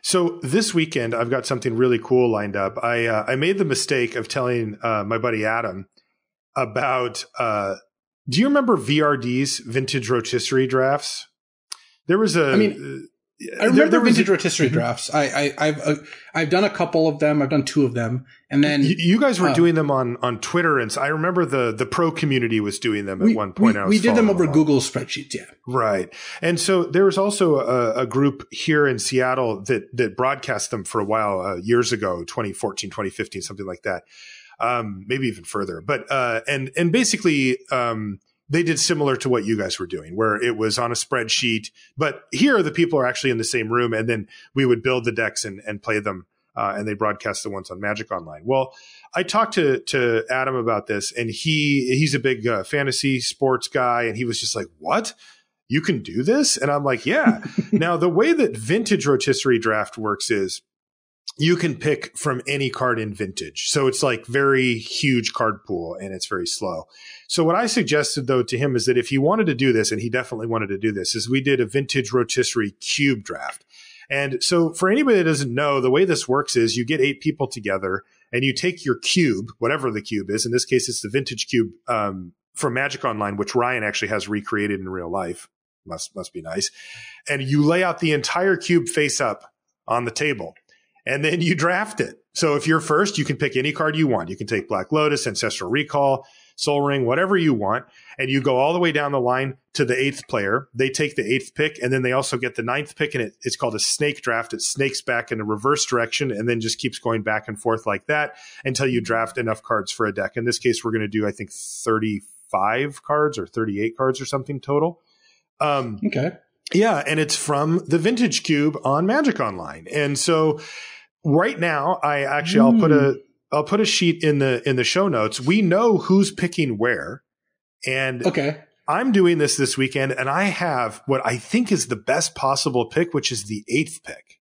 Speaker 1: So this weekend, I've got something really cool lined up. I made the mistake of telling my buddy Adam about, do you remember VRD's Vintage Rotisserie drafts? There was
Speaker 2: I remember vintage rotisserie drafts. I've done a couple of them. I've done 2 of them, and then
Speaker 1: you guys were doing them on Twitter, and so I remember the pro community was doing them at one point.
Speaker 2: We did them over Google spreadsheets, yeah.
Speaker 1: Right, and so there was also a group here in Seattle that broadcast them for a while years ago, 2014, 2015, something like that, maybe even further. But and basically. They did similar to what you guys were doing, where it was on a spreadsheet. But here, the people are actually in the same room, and then we would build the decks and play them, and they broadcast the ones on Magic Online. Well, I talked to Adam about this, and he's a big fantasy sports guy, and he was just like, "What? You can do this?" And I'm like, "Yeah." Now, the way that Vintage Rotisserie Draft works is you can pick from any card in Vintage. So it's like very huge card pool, and it's very slow. So what I suggested, though, to him is that if he wanted to do this, and he definitely wanted to do this, is we did a Vintage Rotisserie Cube draft. And so for anybody that doesn't know, the way this works is you get 8 people together, and you take your cube, whatever the cube is. In this case, it's the Vintage Cube from Magic Online, which Ryan actually has recreated in real life. Must be nice. And you lay out the entire cube face up on the table, and then you draft it. So if you're first, you can pick any card you want. You can take Black Lotus, Ancestral Recall, Soul Ring, whatever you want, and you go all the way down the line to the 8th player. They take the 8th pick, and then they also get the 9th pick, and it's called a snake draft. It snakes back in a reverse direction and then just keeps going back and forth like that until you draft enough cards for a deck. In this case, we're going to do, I think, 35 cards or 38 cards or something total.
Speaker 2: Okay.
Speaker 1: Yeah, and it's from the Vintage Cube on Magic Online. And so right now, I'll put a sheet in the show notes. We know who's picking where. And I'm doing this weekend, and I have what I think is the best possible pick, which is the 8th pick.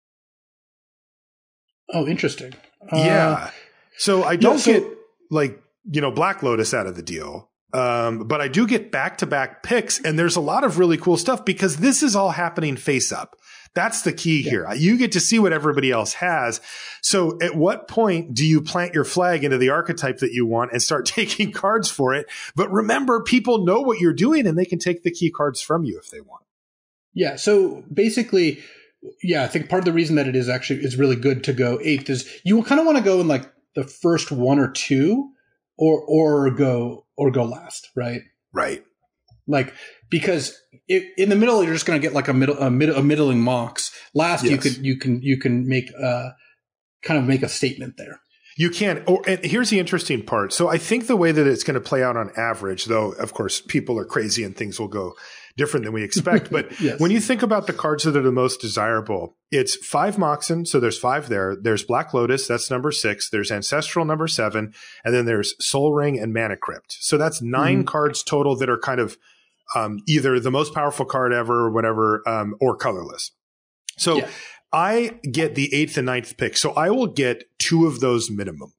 Speaker 2: Oh, interesting.
Speaker 1: Yeah. So I don't get Black Lotus out of the deal. But I do get back-to-back picks, and there's a lot of really cool stuff because this is all happening face up. That's the key here. You get to see what everybody else has. So at what point do you plant your flag into the archetype that you want and start taking cards for it? But remember, people know what you're doing, and they can take the key cards from you if they want.
Speaker 2: Yeah. So basically, I think part of the reason that it is really good to go 8th is you kind of want to go in like the first 1 or 2 or go last, right?
Speaker 1: Right.
Speaker 2: Like, because in the middle, you're just going to get like a middling Mox. Last, yes. you can make make a statement there.
Speaker 1: You can. And here's the interesting part. So I think the way that it's going to play out on average, though, of course, people are crazy and things will go different than we expect. But
Speaker 2: yes.
Speaker 1: When you think about the cards that are the most desirable, it's 5 Moxen. So there's 5 there. There's Black Lotus. That's number 6. There's Ancestral, number 7. And then there's Soul Ring and Mana Crypt. So that's 9 cards total that are kind of either the most powerful card ever or whatever, or colorless. So I get the 8th and 9th pick. So I will get 2 of those minimum,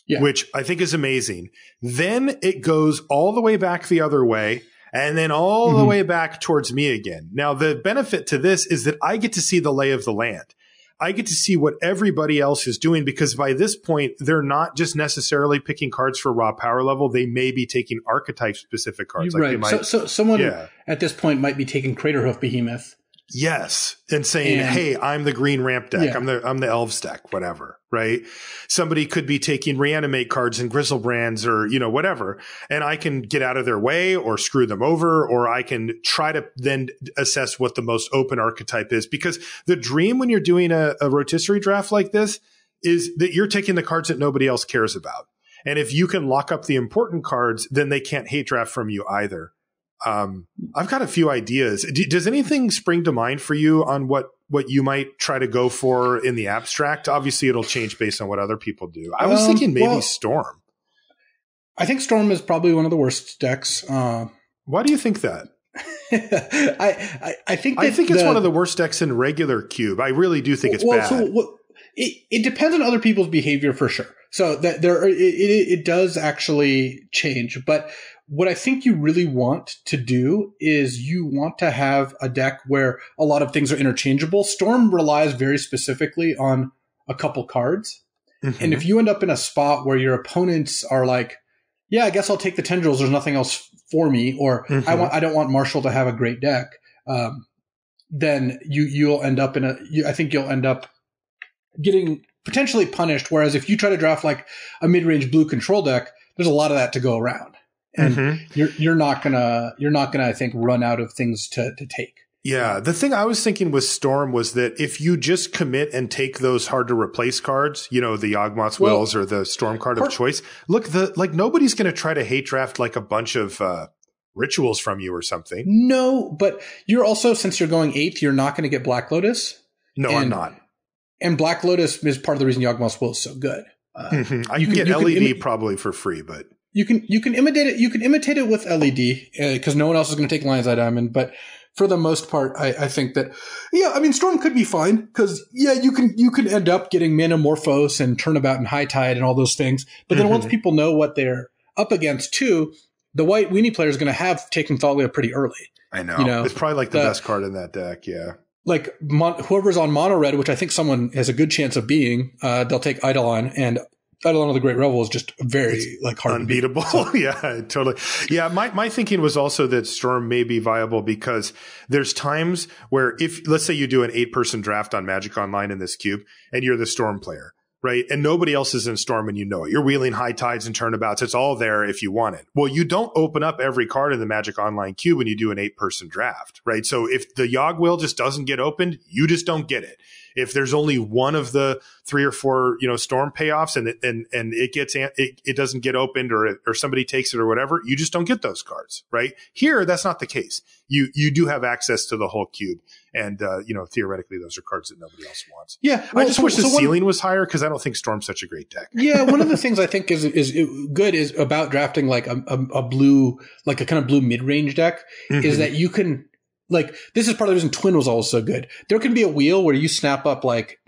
Speaker 1: which I think is amazing. Then it goes all the way back the other way and then all the way back towards me again. Now, the benefit to this is that I get to see the lay of the land. I get to see what everybody else is doing because by this point, they're not just necessarily picking cards for raw power level. They may be taking archetype specific cards.
Speaker 2: Right. So someone at this point might be taking Craterhoof Behemoth.
Speaker 1: Yes. And saying, hey, I'm the green ramp deck. I'm the elves deck, whatever. Right. Somebody could be taking reanimate cards and Grizzlebrands or, whatever. And I can get out of their way or screw them over, or I can try to then assess what the most open archetype is. Because the dream when you're doing a rotisserie draft like this is that you're taking the cards that nobody else cares about. And if you can lock up the important cards, then they can't hate draft from you either. I've got a few ideas. Does anything spring to mind for you on what you might try to go for in the abstract? Obviously, it'll change based on what other people do. I was thinking maybe Storm.
Speaker 2: I think Storm is probably one of the worst decks.
Speaker 1: Why do you think that?
Speaker 2: I think
Speaker 1: it's one of the worst decks in regular Cube. I really do think it's bad.
Speaker 2: So it depends on other people's behavior for sure. So that it does actually change, but what I think you really want to do is you want to have a deck where a lot of things are interchangeable. Storm relies very specifically on a couple cards. And if you end up in a spot where your opponents are like, yeah, I guess I'll take the Tendrils. There's nothing else for me. Or I don't want Marshall to have a great deck. Then you'll end up I think you'll end up getting potentially punished. Whereas if you try to draft like a mid-range blue control deck, there's a lot of that to go around. And you're not gonna, I think, run out of things to take.
Speaker 1: Yeah. The thing I was thinking with Storm was that if you just commit and take those hard to replace cards, the Yawgmoth's Wills or the Storm card of choice, look, nobody's going to try to hate draft like a bunch of rituals from you or something.
Speaker 2: No, but you're also, since you're going 8th, you're not going to get Black Lotus.
Speaker 1: No, I'm not.
Speaker 2: And Black Lotus is part of the reason Yawgmoth's Will is so good.
Speaker 1: I can get LED probably for free, but
Speaker 2: you can imitate it. You can imitate it with LED because no one else is going to take Lion's Eye Diamond. But for the most part, I think that Storm could be fine because you can end up getting Manamorphose and Turnabout and High Tide and all those things. But then once people know what they're up against too, the white weenie player is going to have taken Thalia pretty early.
Speaker 1: I know. It's probably like the best card in that deck. Yeah.
Speaker 2: Like whoever's on mono red, which I think someone has a good chance of being, they'll take Eidolon, and Eidolon of the Great Revel is just very hard
Speaker 1: unbeatable.
Speaker 2: To beat.
Speaker 1: Yeah, totally. Yeah, my thinking was also that Storm may be viable because there's times where if let's say you do an 8-person draft on Magic Online in this cube and you're the Storm player, right? And nobody else is in Storm and you know it. You're wheeling High Tides and Turnabouts. It's all there if you want it. Well, you don't open up every card in the Magic Online queue when you do an 8-person draft, right? So if the Yogg wheel just doesn't get opened, you just don't get it. If there's only one of the 3 or 4, Storm payoffs and it doesn't get opened or somebody takes it or whatever, you just don't get those cards, right? Here, that's not the case. You do have access to the whole cube. And, theoretically, those are cards that nobody else wants.
Speaker 2: Yeah.
Speaker 1: Well, I just wish the ceiling was higher because I don't think Storm's such a great deck.
Speaker 2: Yeah. One of the things I think is good is about drafting like a blue, like a kind of blue mid-range deck is that you can, like, this is part of the reason Twin was always so good. There can be a wheel where you snap up like,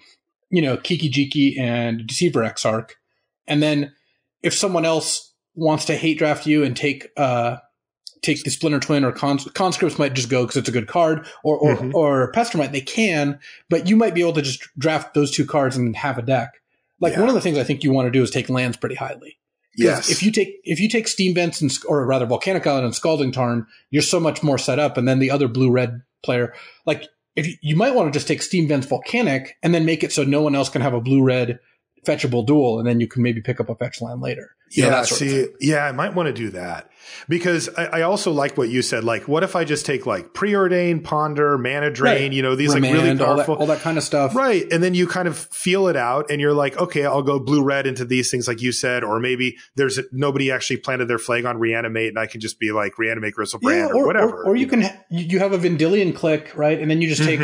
Speaker 2: Kiki Jiki and Deceiver Exarch. And then if someone else wants to hate draft you and take the Splinter Twin or Conscripts might just go because it's a good card or Pestermite, they can, but you might be able to just draft those 2 cards and have a deck. Like one of the things I think you want to do is take lands pretty highly.
Speaker 1: Yes.
Speaker 2: If you take Steam Vents or rather Volcanic Island and Scalding Tarn, you're so much more set up. And then the other blue-red player, like if you might want to just take Steam Vents Volcanic and then make it so no one else can have a blue-red fetchable duel, and then you can maybe pick up a fetch land later. I might want to do that because I also like what you said. Like, what if I just take like Preordain, Ponder, Mana Drain, these Remand, like really powerful, all that kind of stuff.
Speaker 1: Right. And then you kind of feel it out and you're like, okay, I'll go blue-red into these things like you said, or maybe nobody actually planted their flag on Reanimate and I can just be like Reanimate Gristlebrand or whatever.
Speaker 2: Or you have a Vendilion click, right? And then you just take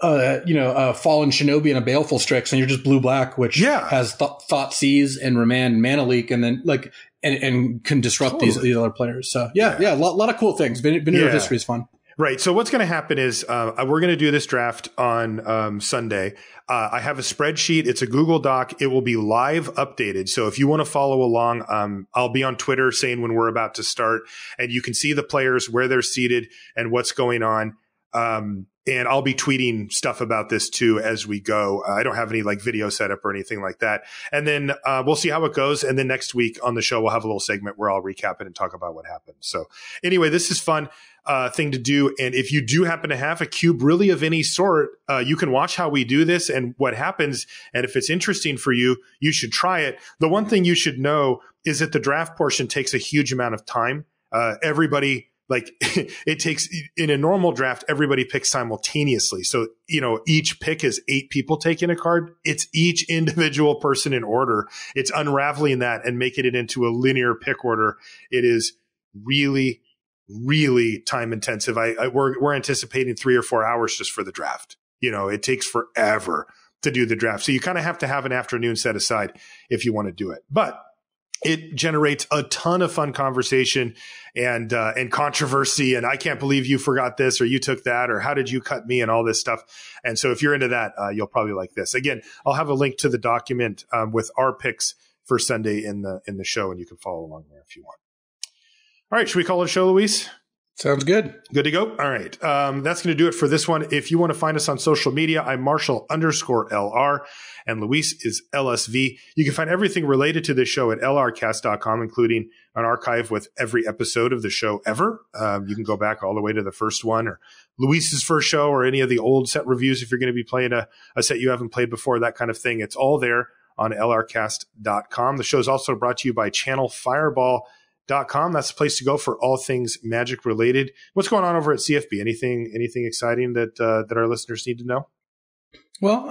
Speaker 2: a Fallen Shinobi and a Baleful Strix, and you're just blue-black, which has Thought Seize and Remand and Mana Leak, and then like and can disrupt these other players. So a lot of cool things. Veneer History is fun.
Speaker 1: Right. So what's going to happen is we're going to do this draft on Sunday. I have a spreadsheet. It's a Google Doc. It will be live updated. So if you want to follow along, I'll be on Twitter saying when we're about to start, and you can see the players, where they're seated, and what's going on. And I'll be tweeting stuff about this too as we go. I don't have any like video setup or anything like that. And then we'll see how it goes. And then next week on the show, we'll have a little segment where I'll recap it and talk about what happened. So anyway, this is fun thing to do. And if you do happen to have a cube really of any sort, you can watch how we do this and what happens. And if it's interesting for you, you should try it. The one thing you should know is that the draft portion takes a huge amount of time. Everybody, like it takes, in a normal draft, everybody picks simultaneously. So, each pick is 8 people taking a card. It's each individual person in order. It's unraveling that and making it into a linear pick order. It is really, really time intensive. We're anticipating 3 or 4 hours just for the draft. It takes forever to do the draft. So you kind of have to have an afternoon set aside if you want to do it. But it generates a ton of fun conversation and controversy. And I can't believe you forgot this or you took that or how did you cut me and all this stuff. And so if you're into that, you'll probably like this. Again, I'll have a link to the document with our picks for Sunday in the show, and you can follow along there if you want. All right. Should we call it a show, Luis?
Speaker 2: Sounds good.
Speaker 1: Good to go. All right. That's going to do it for this one. If you want to find us on social media, I'm Marshall_LR and Luis is LSV. You can find everything related to this show at lrcast.com, including an archive with every episode of the show ever. You can go back all the way to the first one or Luis's first show or any of the old set reviews if you're going to be playing a set you haven't played before, that kind of thing. It's all there on lrcast.com. The show is also brought to you by channelfireball.com. That's the place to go for all things Magic related. What's going on over at CFB? Anything exciting that our listeners need to know?
Speaker 2: Well,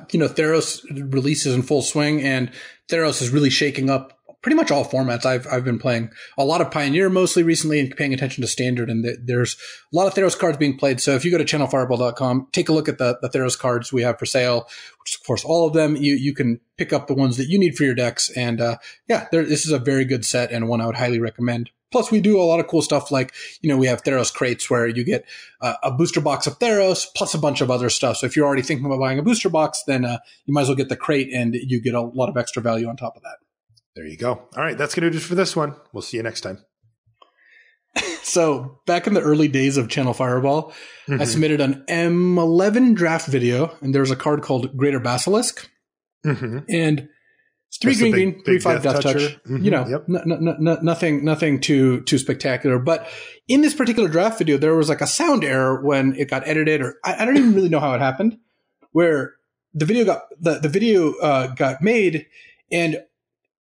Speaker 2: Theros releases in full swing, and Theros is really shaking up pretty much all formats. I've been playing a lot of Pioneer mostly recently and paying attention to Standard, and there's a lot of Theros cards being played. So if you go to channelfireball.com, take a look at the Theros cards we have for sale, which is, of course, all of them. You can pick up the ones that you need for your decks. And this is a very good set and one I would highly recommend. Plus, we do a lot of cool stuff like, we have Theros crates where you get a booster box of Theros plus a bunch of other stuff. So if you're already thinking about buying a booster box, then you might as well get the crate and you get a lot of extra value on top of that.
Speaker 1: There you go. All right, that's going to do it for this one. We'll see you next time.
Speaker 2: So back in the early days of Channel Fireball, I submitted an M11 draft video, and there was a card called Greater Basilisk. And it's 3 green, 3/5 Death Toucher. Nothing too spectacular. But in this particular draft video, there was like a sound error when it got edited, or I don't even really know how it happened, where the video got made, and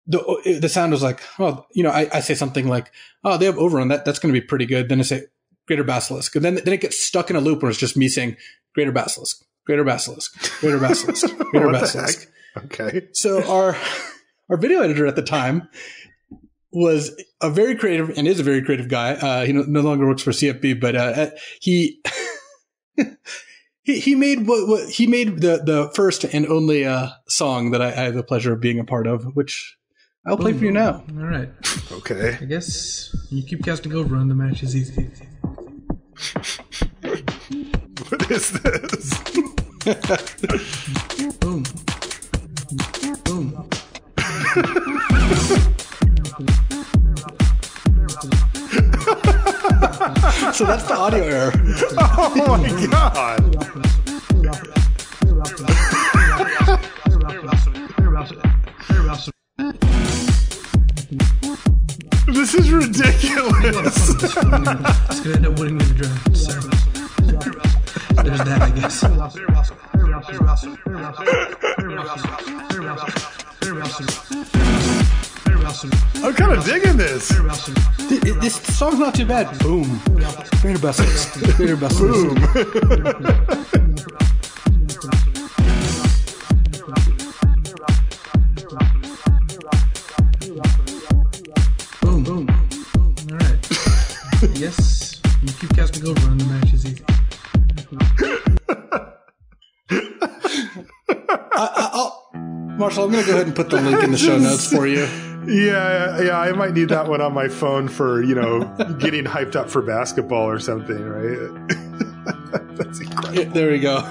Speaker 2: the sound was like, oh, I say something like, oh, they have Overrun. That's going to be pretty good. Then I say Greater Basilisk, and then it gets stuck in a loop where it's just me saying Greater Basilisk, Greater Basilisk, Greater Basilisk, Greater Basilisk.
Speaker 1: Okay.
Speaker 2: So our video editor at the time was a very creative and is a very creative guy. He no longer works for CFB, but he made he made the first and only song that I have the pleasure of being a part of, which I'll play for you now.
Speaker 3: All right.
Speaker 1: Okay.
Speaker 3: I guess you keep casting Overrun, the match is easy.
Speaker 1: What is this?
Speaker 3: Boom. Boom.
Speaker 2: So that's the audio error.
Speaker 1: Oh my god. This is ridiculous.
Speaker 3: It's gonna end up winning the draft. So there's that, I guess.
Speaker 1: I'm kind of digging this.
Speaker 2: This song's not too bad. Boom. Greater Basilisk. Greater Basilisk.
Speaker 3: Boom. Boom. All right. Yes, you keep casting Overrun, the match is easy.
Speaker 2: Marshall, I'm going to go ahead and put the link in the show notes for you.
Speaker 1: Yeah, I might need that one on my phone for, getting hyped up for basketball or something, right? That's incredible.
Speaker 2: There we go.